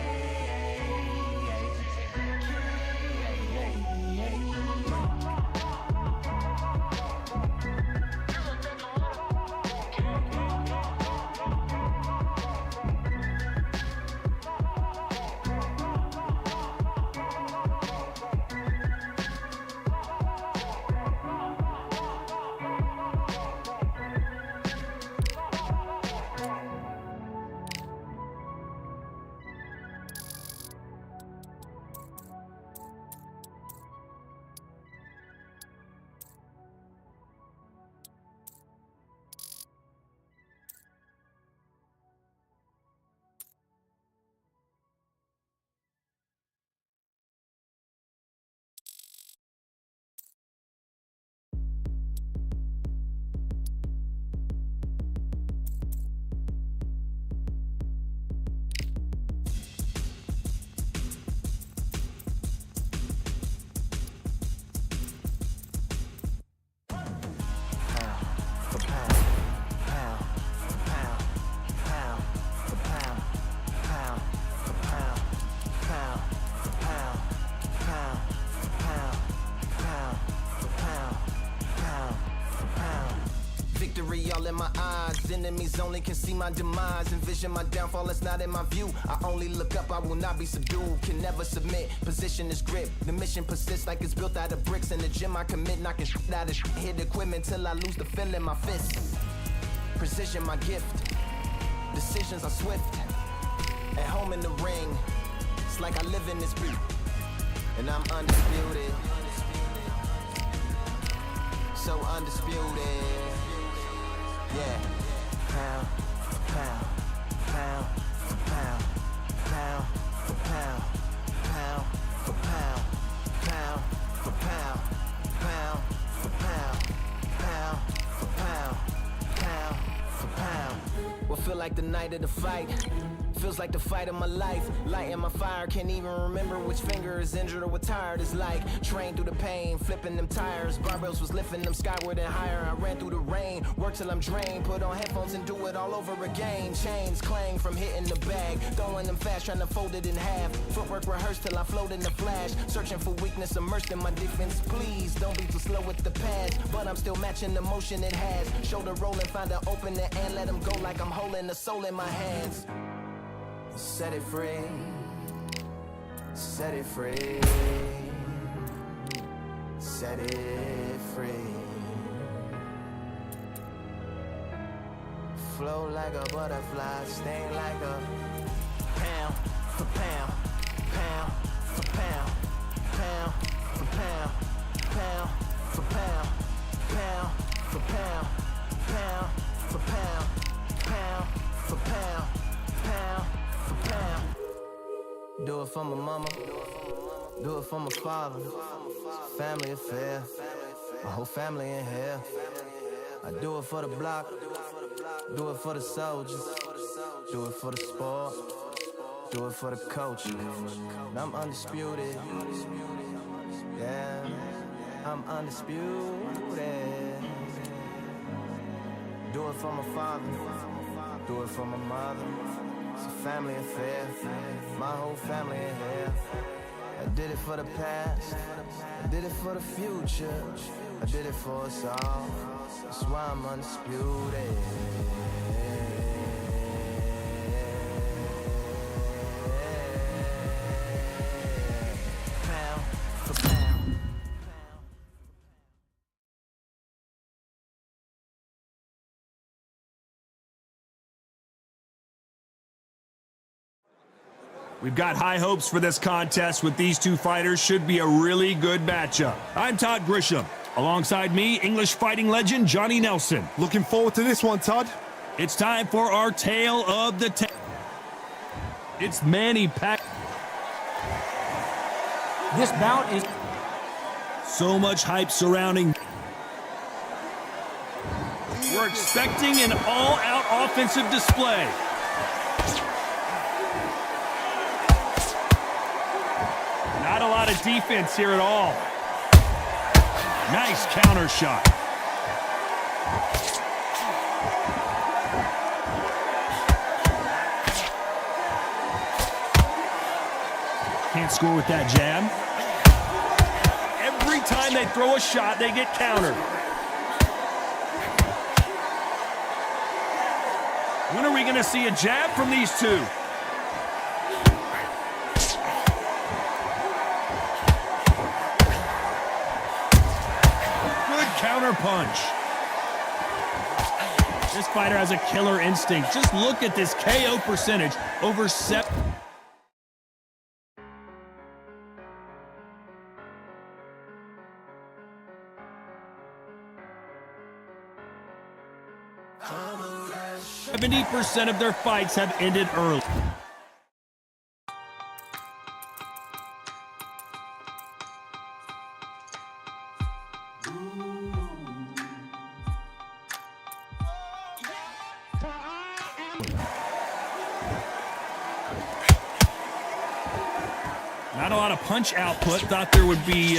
enemies only can see my demise. Envision my downfall, that's not in my view. I only look up, I will not be subdued. Can never submit, position is grip. The mission persists like it's built out of bricks. In the gym I commit, knocking shit out of shit. Hit equipment till I lose the feel in my fists. Precision my gift, decisions are swift. At home in the ring, it's like I live in this beat. And I'm undisputed, so undisputed. Yeah, pound for pound, pound for pound, pound for pound, pound for pound, pound for pound, pound for pound, pound for pound, pound for pound. What feel like the night of the fight? Feels like the fight of my life. Lighting my fire, can't even remember which finger is injured or what tired is like. Train through the pain, flipping them tires. Barbells was lifting them skyward and higher. I ran through the rain, work till I'm drained. Put on headphones and do it all over again. Chains clang from hitting the bag. Throwing them fast, trying to fold it in half. Footwork rehearsed till I float in the flash. Searching for weakness, immersed in my defense. Please don't be too slow with the pads. But I'm still matching the motion it has. Shoulder rolling, find an opening and let them go like I'm holding the soul in my hands. Set it free, set it free, set it free. Flow like a butterfly, sting like a pound for pound, pound for pound, pound for pound, pound for pound, pound for pound, pound for pound, pound for pound, pound. Do it for my mama, do it for my father. Family affair, my whole family in here. I do it for the block, do it for the soldiers, do it for the sport, do it for the coach. I'm undisputed, yeah, I'm undisputed. Do it for my father, do it for my mother. It's a family affair, my whole family in here. I did it for the past, I did it for the future, I did it for us all. That's why I'm undisputed. Pound for pound. We've got high hopes for this contest with these two fighters. Should be a really good matchup. I'm Todd Grisham. Alongside me, English fighting legend Johnny Nelson. Looking forward to this one, Todd. It's time for our tale of the tape. It's Manny Pac. This bout is So much hype surrounding. We're expecting an all-out offensive display. Not a lot of defense here at all. Nice counter shot. Can't score with that jab. Every time they throw a shot, they get countered. When are we going to see a jab from these two? Counter punch. This fighter has a killer instinct. Just look at this KO percentage over 7. – 70% of their fights have ended early. Not a lot of punch output. Thought there would be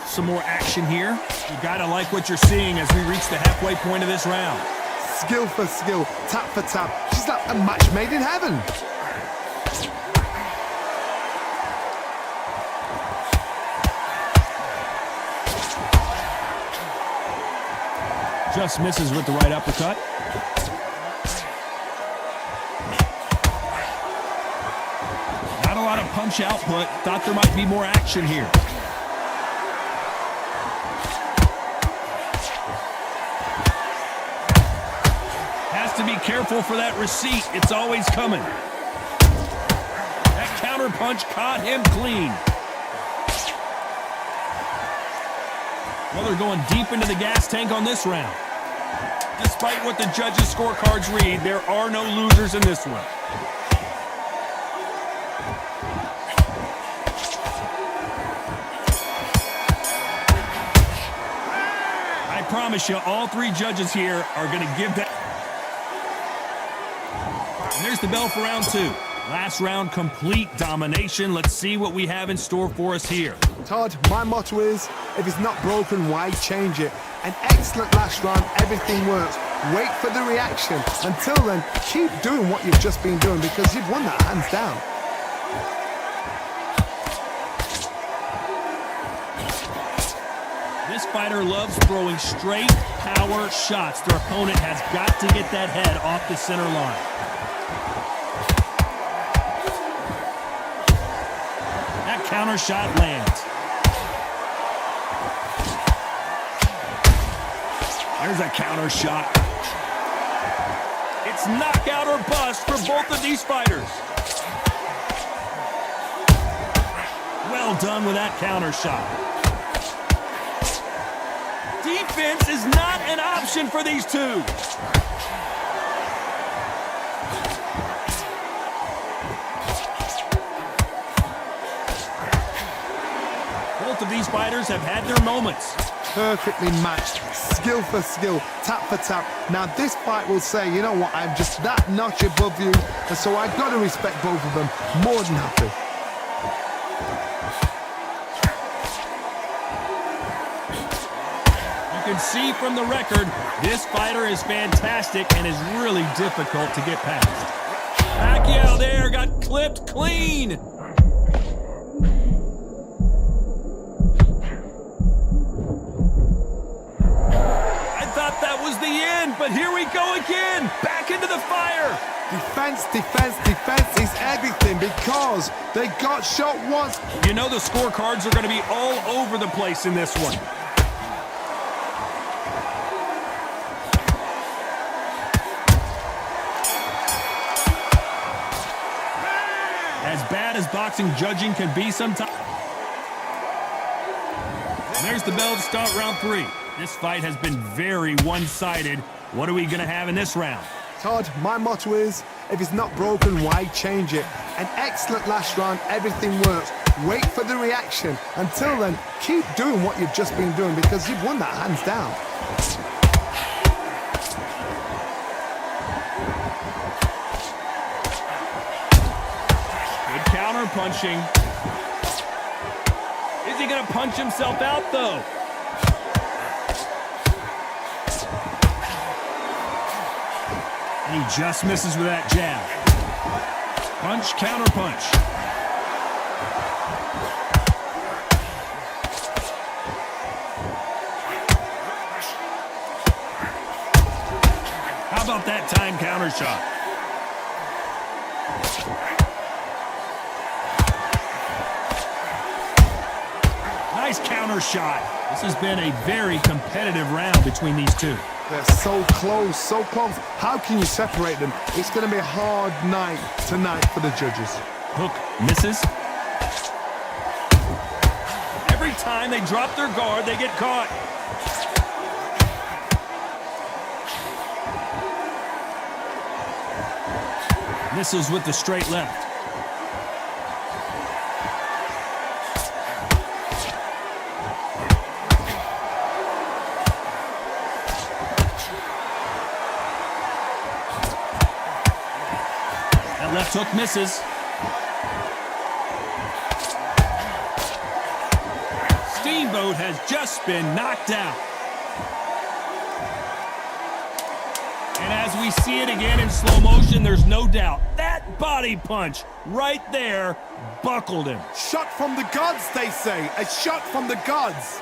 some more action here. You gotta like what you're seeing as we reach the halfway point of this round. Skill for skill, tap for tap. She's like a match made in heaven. Just misses with the right uppercut. lot of punch output. Thought there might be more action here. Has to be careful for that receipt. It's always coming. That counter punch caught him clean. Well, they're going deep into the gas tank on this round. Despite what the judges' scorecards read, there are no losers in this one. I promise you, all three judges here are going to give that. And there's the bell for round two. Last round, complete domination. Let's see what we have in store for us here. Todd, my motto is, if it's not broken, why change it? An excellent last round, everything works. Wait for the reaction. Until then, keep doing what you've just been doing because you've won that hands down. This fighter loves throwing straight power shots. Their opponent has got to get that head off the center line. That counter shot lands. There's a counter shot. It's knockout or bust for both of these fighters. Well done with that counter shot. Defense is not an option for these two. Both of these fighters have had their moments. Perfectly matched, skill for skill, tap for tap. Now this fight will say, you know what, I'm just that notch above you, and so I've got to respect both of them more than happy. You can see from the record, this fighter is fantastic and is really difficult to get past. Pacquiao there got clipped clean. But here we go again, back into the fire. Defense, defense, defense is everything because they got shot once. You know the scorecards are going to be all over the place in this one. As bad as boxing judging can be sometimes. And there's the bell to start round three. This fight has been very one-sided. What are we going to have in this round? Todd, my motto is, if it's not broken, why change it? An excellent last round, everything works. Wait for the reaction. Until then, keep doing what you've just been doing because you've won that hands down. Good counter punching. Is he going to punch himself out, though? And he just misses with that jab. Punch, counter punch. How about that time counter shot? Nice counter shot. This has been a very competitive round between these two. They're so close, so close. How can you separate them? It's going to be a hard night tonight for the judges. Hook misses. Every time they drop their guard, they get caught. Misses with the straight left. Left hook misses. Steamboat has just been knocked out. And as we see it again in slow motion, there's no doubt that body punch right there buckled him. Shot from the gods, they say. A shot from the gods.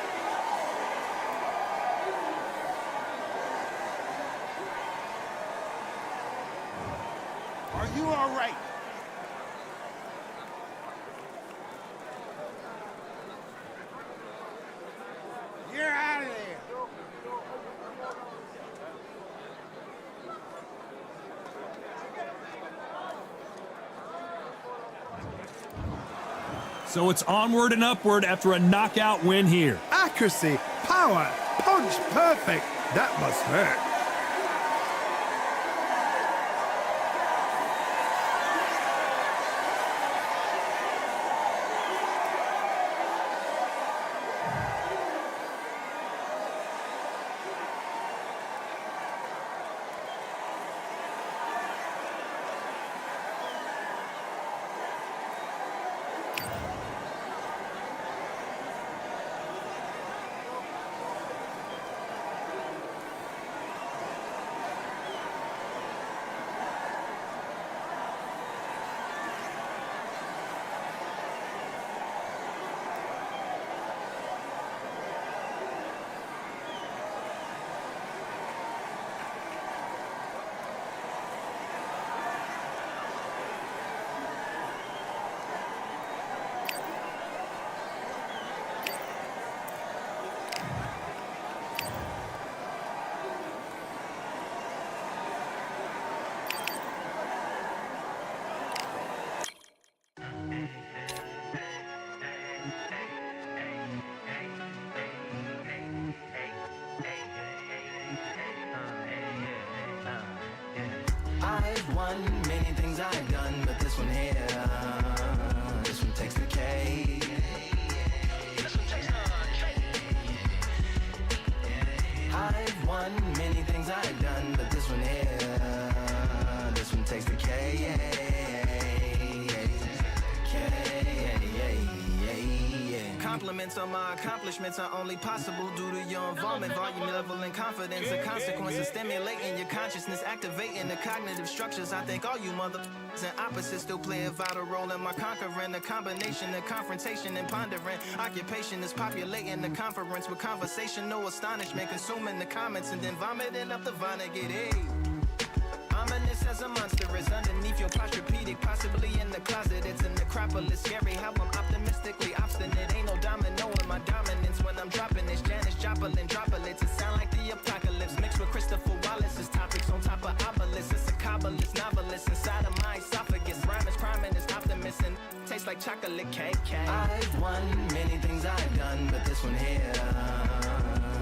Are you all right? So it's onward and upward after a knockout win here. Accuracy, power, punch perfect. That must hurt. I've won many things I've done, but this one here, this one takes the cake. I've won many things I've done, but this one here, this one takes the cake. Compliments on my accomplishments are only possible due to your involvement, volume, level, and confidence. The consequences stimulating your consciousness, activating the cognitive structures. I think all you motherfuckers and opposites still play a vital role in my conquering. The combination of confrontation and pondering. Occupation is populating the conference with conversational astonishment, consuming the comments and then vomiting up the Vonnegut. Hey. Ominous as a monster is underneath your posturepedic, possibly in the closet. It's an necropolis, scary how I'm optimistically obstinate. Ain't no domino in my dominance when I'm dropping this. Janis Joplin droplets, it sound like the apocalypse mixed with Christopher Wallace's topics on top of obelisks. It's a kabbalist novelist inside of my esophagus. Rhyme is priming, it's optimist and tastes like chocolate cake. I've won many things I've done, but this one here,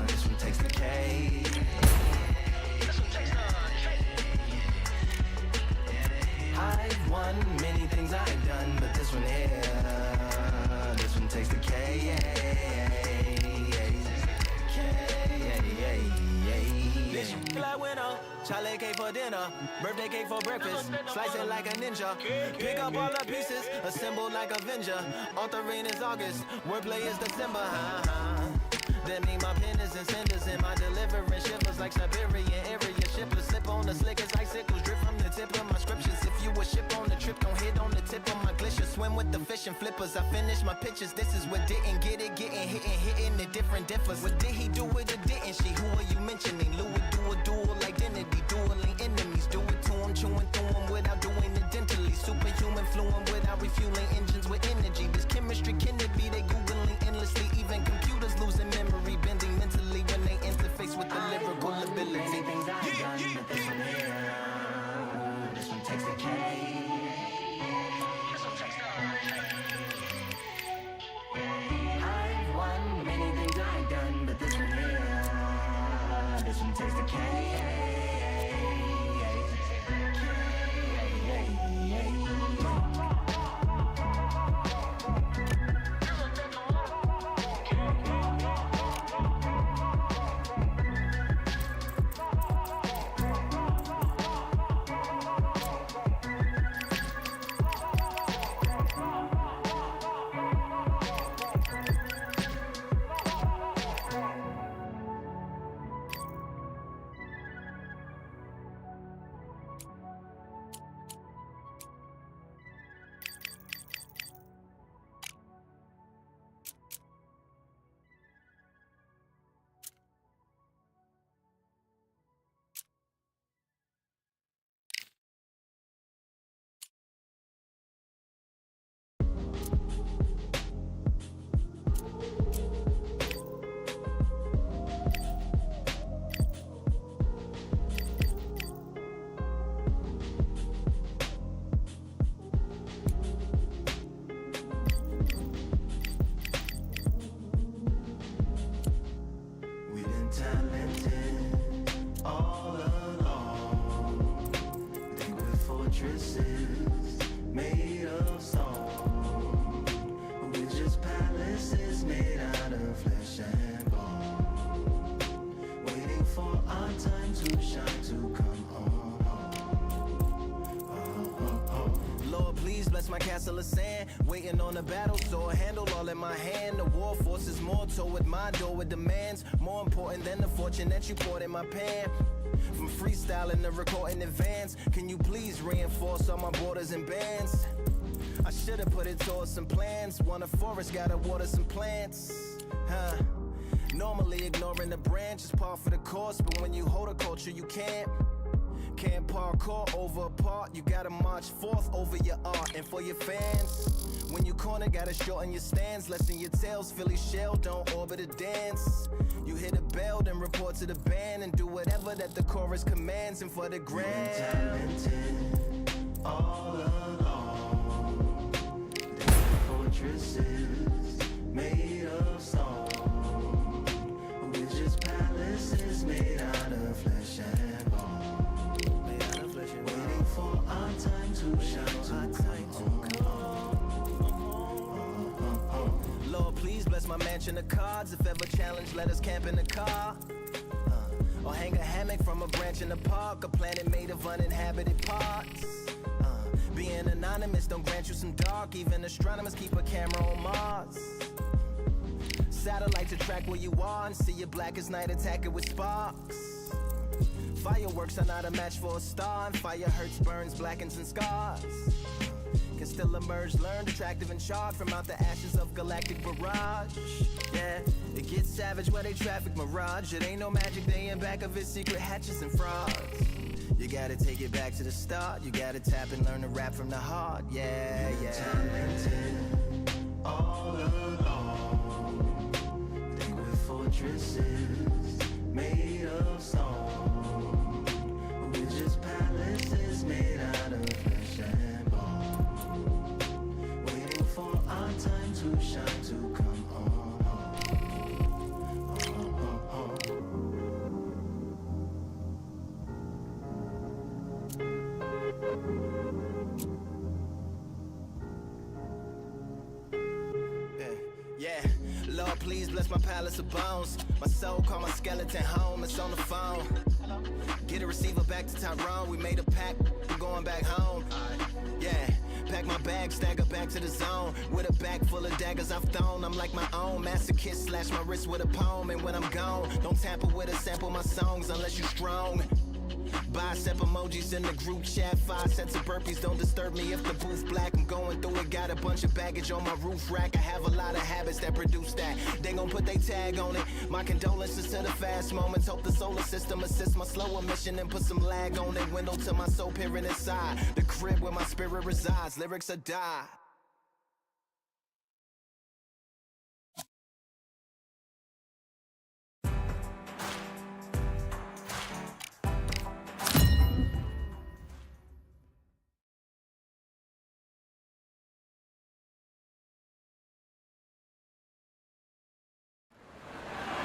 this one takes the cake. I've won many things I've done, but this one here, this one takes the K. Like winner, Charlie cake for dinner, birthday cake for breakfast, slice it like a ninja, pick up all the pieces, assemble like Avenger, authoring is August, wordplay is December, That mean my pen is in cinders and my deliverance shivers like Siberian area shippers. Slip on the slick as icicles, drip from the tip of my scriptures. If you a ship on the trip, don't hit on the tip of my glacier. Swim with the fish and flippers. I finish my pictures. This is what didn't get it, getting hit and hitting the different differs. What did he do it or didn't she? Who are you mentioning? Louis do a dual identity, dueling enemies. Do it to him, chewing through him without doing it dentally. Superhuman fluent without refueling engines with energy. This chemistry can it be? They googling endlessly. Even computers losing memory, bending mentally when they interface with the lyrical ability. Things I've done, but this one here, this one takes the cake. I've won many things I've done, but this one here, this one takes the cake. parcel of sand, waiting on a battle, so a handle all in my hand. The war forces more toward my door with demands, more important than the fortune that you poured in my pan. From freestyling to recording advance, can you please reinforce all my borders and bands? I should've put it towards some plans. Want a forest, gotta water some plants. Normally ignoring the branch is par for the course, but when you hold a culture, you can't parkour over a part. You gotta march forth over your art. And for your fans, when you corner, gotta shorten your stance. Lessen your tails, Philly shell, don't orbit a dance. You hit a bell, then report to the band, and do whatever that the chorus commands. And for the grand, talented all along. Fortresses made of stone, with just palaces made out of flesh and bone. Waiting for our time to shine, Lord, please bless my mansion of cards. If ever challenged, let us camp in the car. Or hang a hammock from a branch in the park. A planet made of uninhabited parts. Being anonymous don't grant you some dark. Even astronomers keep a camera on Mars. Satellite to track where you are and see you black as night, attack it with sparks. Fireworks are not a match for a star, and fire hurts, burns, blackens, and scars. Can still emerge, learned, attractive, and charred from out the ashes of galactic barrage. Yeah, it gets savage where they traffic mirage. It ain't no magic day in back of its secret hatches and frauds. You gotta take it back to the start. You gotta tap and learn to rap from the heart. Yeah, yeah. Talented all along. Think with fortresses made of stone, with just palaces made out of flesh and bone. Waiting for our time to shine, to come on. Yeah, Lord, please bless my palace of bones. My soul call my skeleton home, it's on the phone. Get a receiver back to Tyrone. We made a pact, we're going back home. Yeah, pack my bag, stagger back to the zone. With a bag full of daggers I've thrown. I'm like my own masochist, slash my wrist with a poem. And when I'm gone, don't tamper with or sample my songs unless you strong. Bicep emojis in the group chat. 5 sets of burpees, don't disturb me if the booth black. I'm going through it, got a bunch of baggage on my roof rack. I have a lot of habits that produce that. They gon' put they tag on it. My condolences to the fast moments. Hope the solar system assists my slower mission and put some lag on it. Window to my soul peering inside the crib where my spirit resides. Lyrics are die.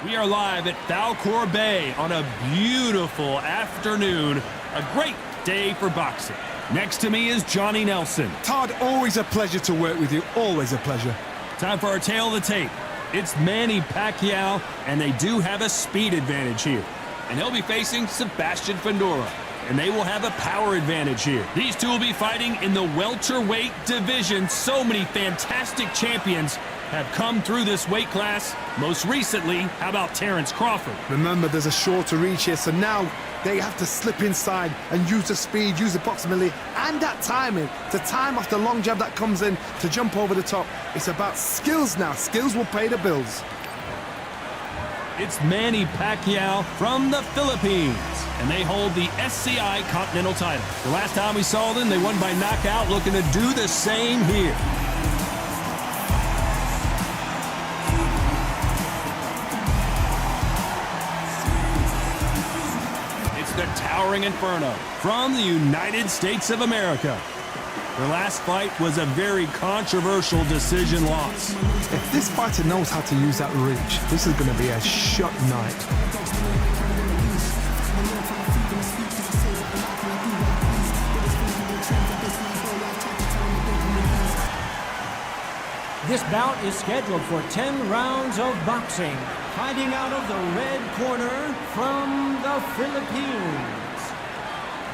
We are live at Falcor Bay on a beautiful afternoon. A great day for boxing. Next to me is Johnny Nelson. Todd, always a pleasure to work with you. Always a pleasure. Time for our tale of the tape. It's Manny Pacquiao, and they do have a speed advantage here. And he'll be facing Sebastian Fundora, and they will have a power advantage here. These two will be fighting in the welterweight division. So many fantastic champions have come through this weight class. Most recently, how about Terrence Crawford? Remember, there's a shorter reach here, so now they have to slip inside and use the speed, use the proximity, and that timing to time off the long jab that comes in to jump over the top. It's about skills now. Skills will pay the bills. It's Manny Pacquiao from the Philippines, and they hold the SCI Continental title. The last time we saw them, they won by knockout, looking to do the same here. The Towering Inferno from the United States of America. Their last fight was a very controversial decision loss. If this fighter knows how to use that reach, this is going to be a shot night. This bout is scheduled for 10 rounds of boxing. Fighting out of the red corner from the Philippines,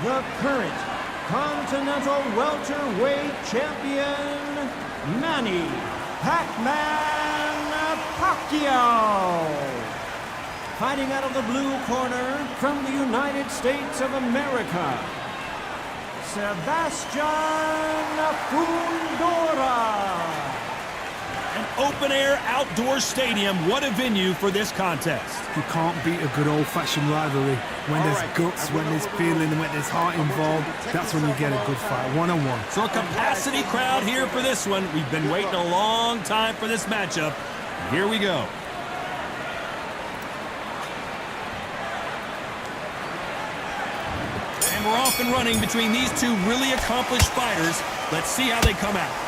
the current Continental Welterweight Champion, Manny PacMan Pacquiao. Fighting out of the blue corner from the United States of America, Sebastian Fundora. An open-air outdoor stadium. What a venue for this contest. You can't beat a good old-fashioned rivalry. When there's guts, when there's feeling, and when there's heart involved, that's when you get a good fight, one-on-one. So a capacity crowd here for this one. We've been waiting a long time for this matchup. Here we go. And we're off and running between these two really accomplished fighters. Let's see how they come out.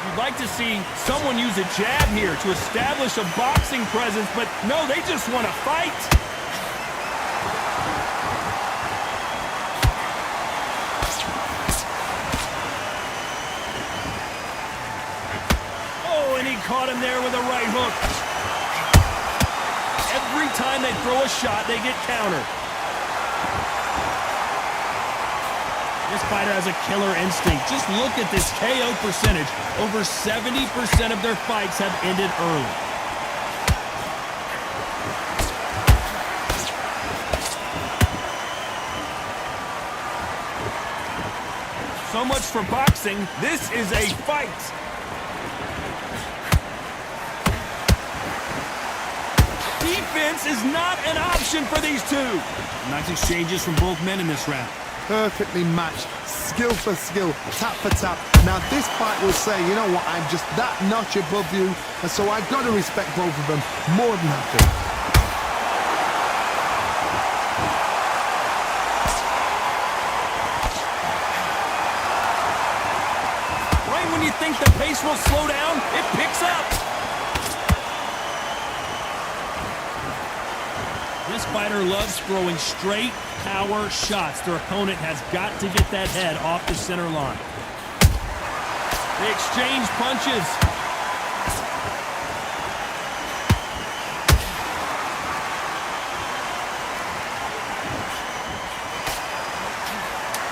You'd like to see someone use a jab here to establish a boxing presence, but no, they just want to fight. Oh, and he caught him there with a right hook. Every time they throw a shot, they get countered. This fighter has a killer instinct. Just look at this KO percentage. Over 70% of their fights have ended early. So much for boxing. This is a fight. Defense is not an option for these two. Nice exchanges from both men in this round. Perfectly matched, skill for skill, tap for tap. Now this fight will say, you know what, I'm just that notch above you, and so I've got to respect both of them more than happy. Right when you think the pace will slow down, it picks up. This fighter loves throwing straight power shots. Their opponent has got to get that head off the center line. They exchange punches.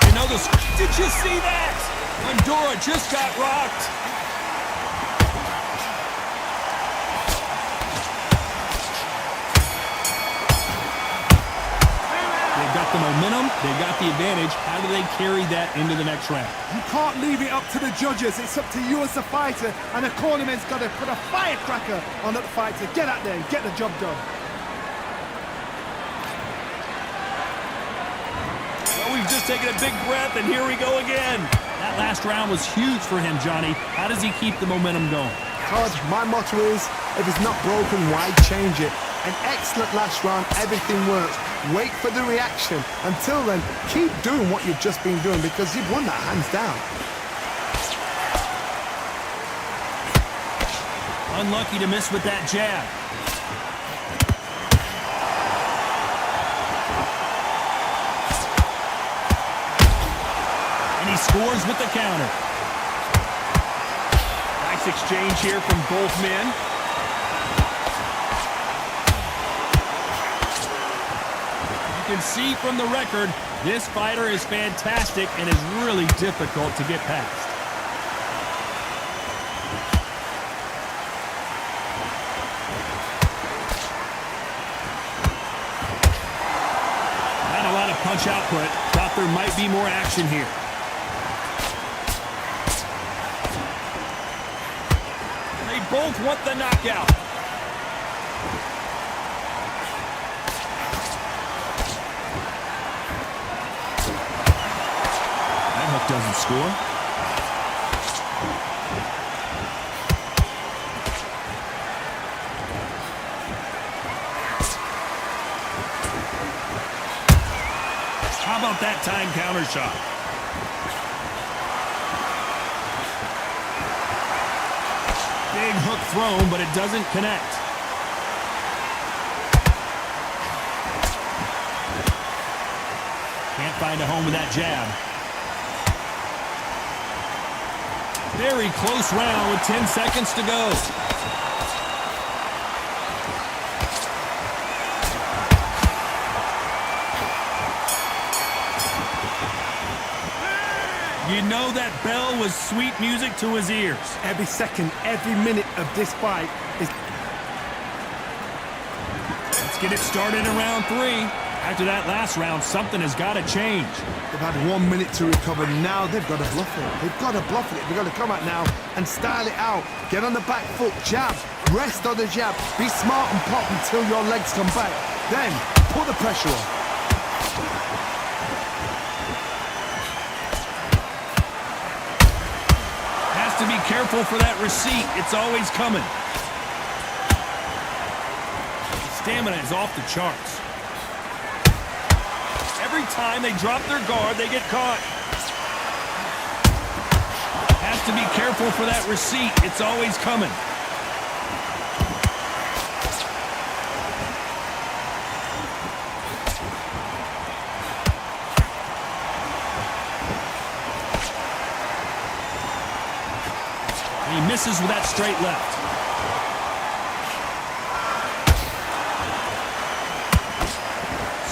You know this. Did you see that? Fundora just got rocked. Got the momentum, they got the advantage. How do they carry that into the next round? You can't leave it up to the judges. It's up to you as the fighter, and the cornerman's got to put a firecracker on that fighter. Get out there and get the job done. Well, we've just taken a big breath, and here we go again. That last round was huge for him, Johnny. How does he keep the momentum going? Todd, my motto is, if it's not broken, why change it? An excellent last round, everything works. Wait for the reaction. Until then, keep doing what you've just been doing because you've won that hands down. Unlucky to miss with that jab. And he scores with the counter. Nice exchange here from both men. You can see from the record, this fighter is fantastic and is really difficult to get past. Not a lot of punch output. Thought there might be more action here. They both want the knockout. Doesn't score. How about that time counter shot? Big hook thrown, but it doesn't connect. Can't find a home with that jab. Very close round with 10 seconds to go. You know that bell was sweet music to his ears. Every second, every minute of this fight is... Let's get it started in round 3. After that last round, something has got to change. They've had 1 minute to recover. Now they've got to bluff it. They've got to bluff it. They've got to come out now and style it out. Get on the back foot, jab, rest on the jab. Be smart and pop until your legs come back. Then, put the pressure on. Has to be careful for that receipt. It's always coming. Stamina is off the charts. Every time they drop their guard, they get caught. Has to be careful for that receipt. It's always coming. He misses with that straight left.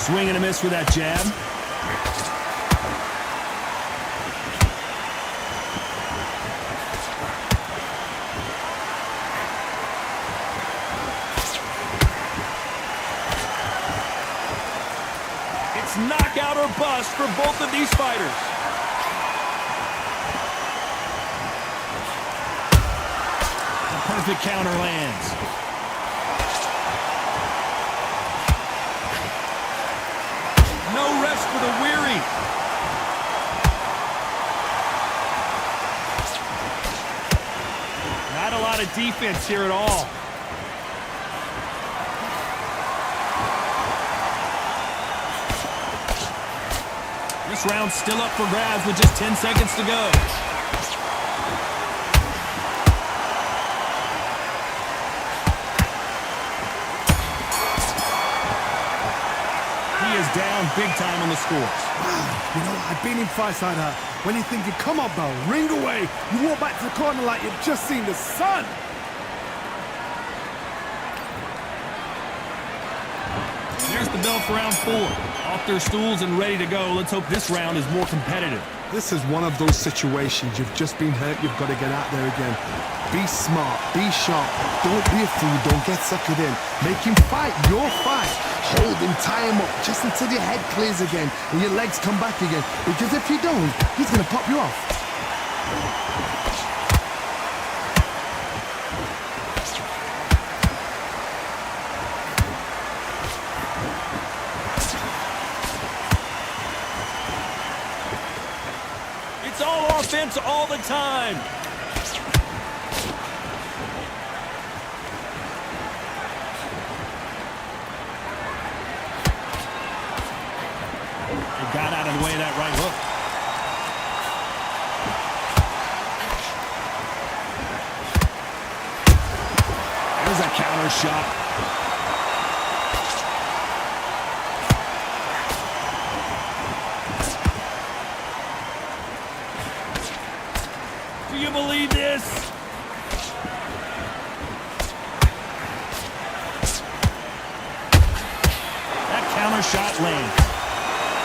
Swing and a miss with that jab. It's knockout or bust for both of these fighters. The perfect counter lands. No rest for the weary. Not a lot of defense here at all. This round's still up for grabs with just 10 seconds to go. Is down big time on the scores. You know, I've been in fights like that. When you're thinking, come on, Bell, ring away. You walk back to the corner like you've just seen the sun. There's the bell for round 4. Off their stools and ready to go. Let's hope this round is more competitive. This is one of those situations. You've just been hurt. You've got to get out there again. Be smart. Be sharp. Don't be a fool. Don't get suckered in. Make him fight your fight. Hold him, tie him up, just until your head clears again and your legs come back again. Because if you don't, he's going to pop you off. It's all offense all the time. Got out of the way of that right hook. There's a counter shot. Do you believe this? That counter shot lands.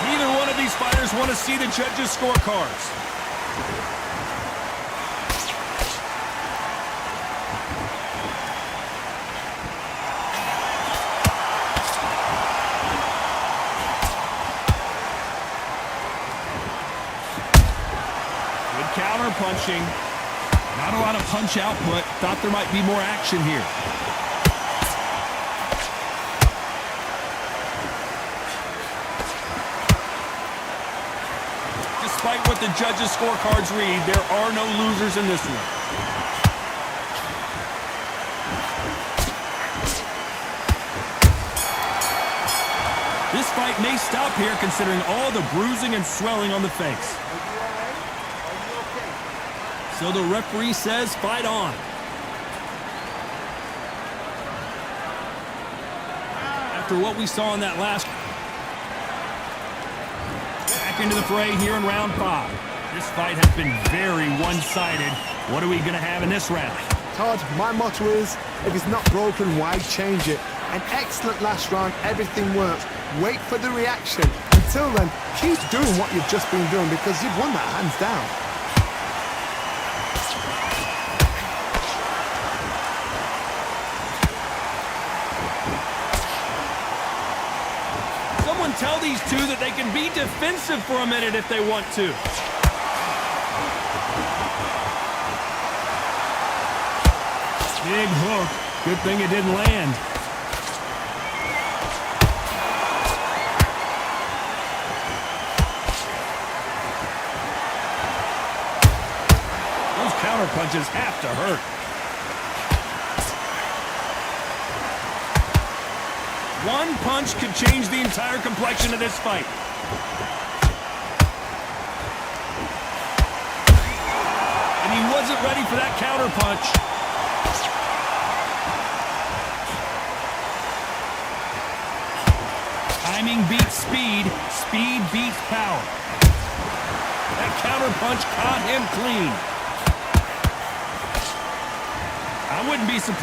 Neither one of these fighters want to see the judges' scorecards. Good counter punching. Not a lot of punch output. Thought there might be more action here. Despite what the judges' scorecards read, there are no losers in this one. This fight may stop here considering all the bruising and swelling on the face. So the referee says fight on. After what we saw in that last... into the fray here in round 5. This fight has been very one-sided. What are we going to have in this round? Todd, my motto is, if it's not broken, why change it? An excellent last round, everything works. Wait for the reaction and until then, keep doing what you've just been doing because you've won that hands down. Someone tell these two that they can be defensive for a minute if they want to. Big hook. Good thing it didn't land. Those counter punches have to hurt. One punch could change the entire complexion of this fight. And he wasn't ready for that counter punch. Timing beats speed. Speed beats power. That counter punch caught him clean. I wouldn't be surprised.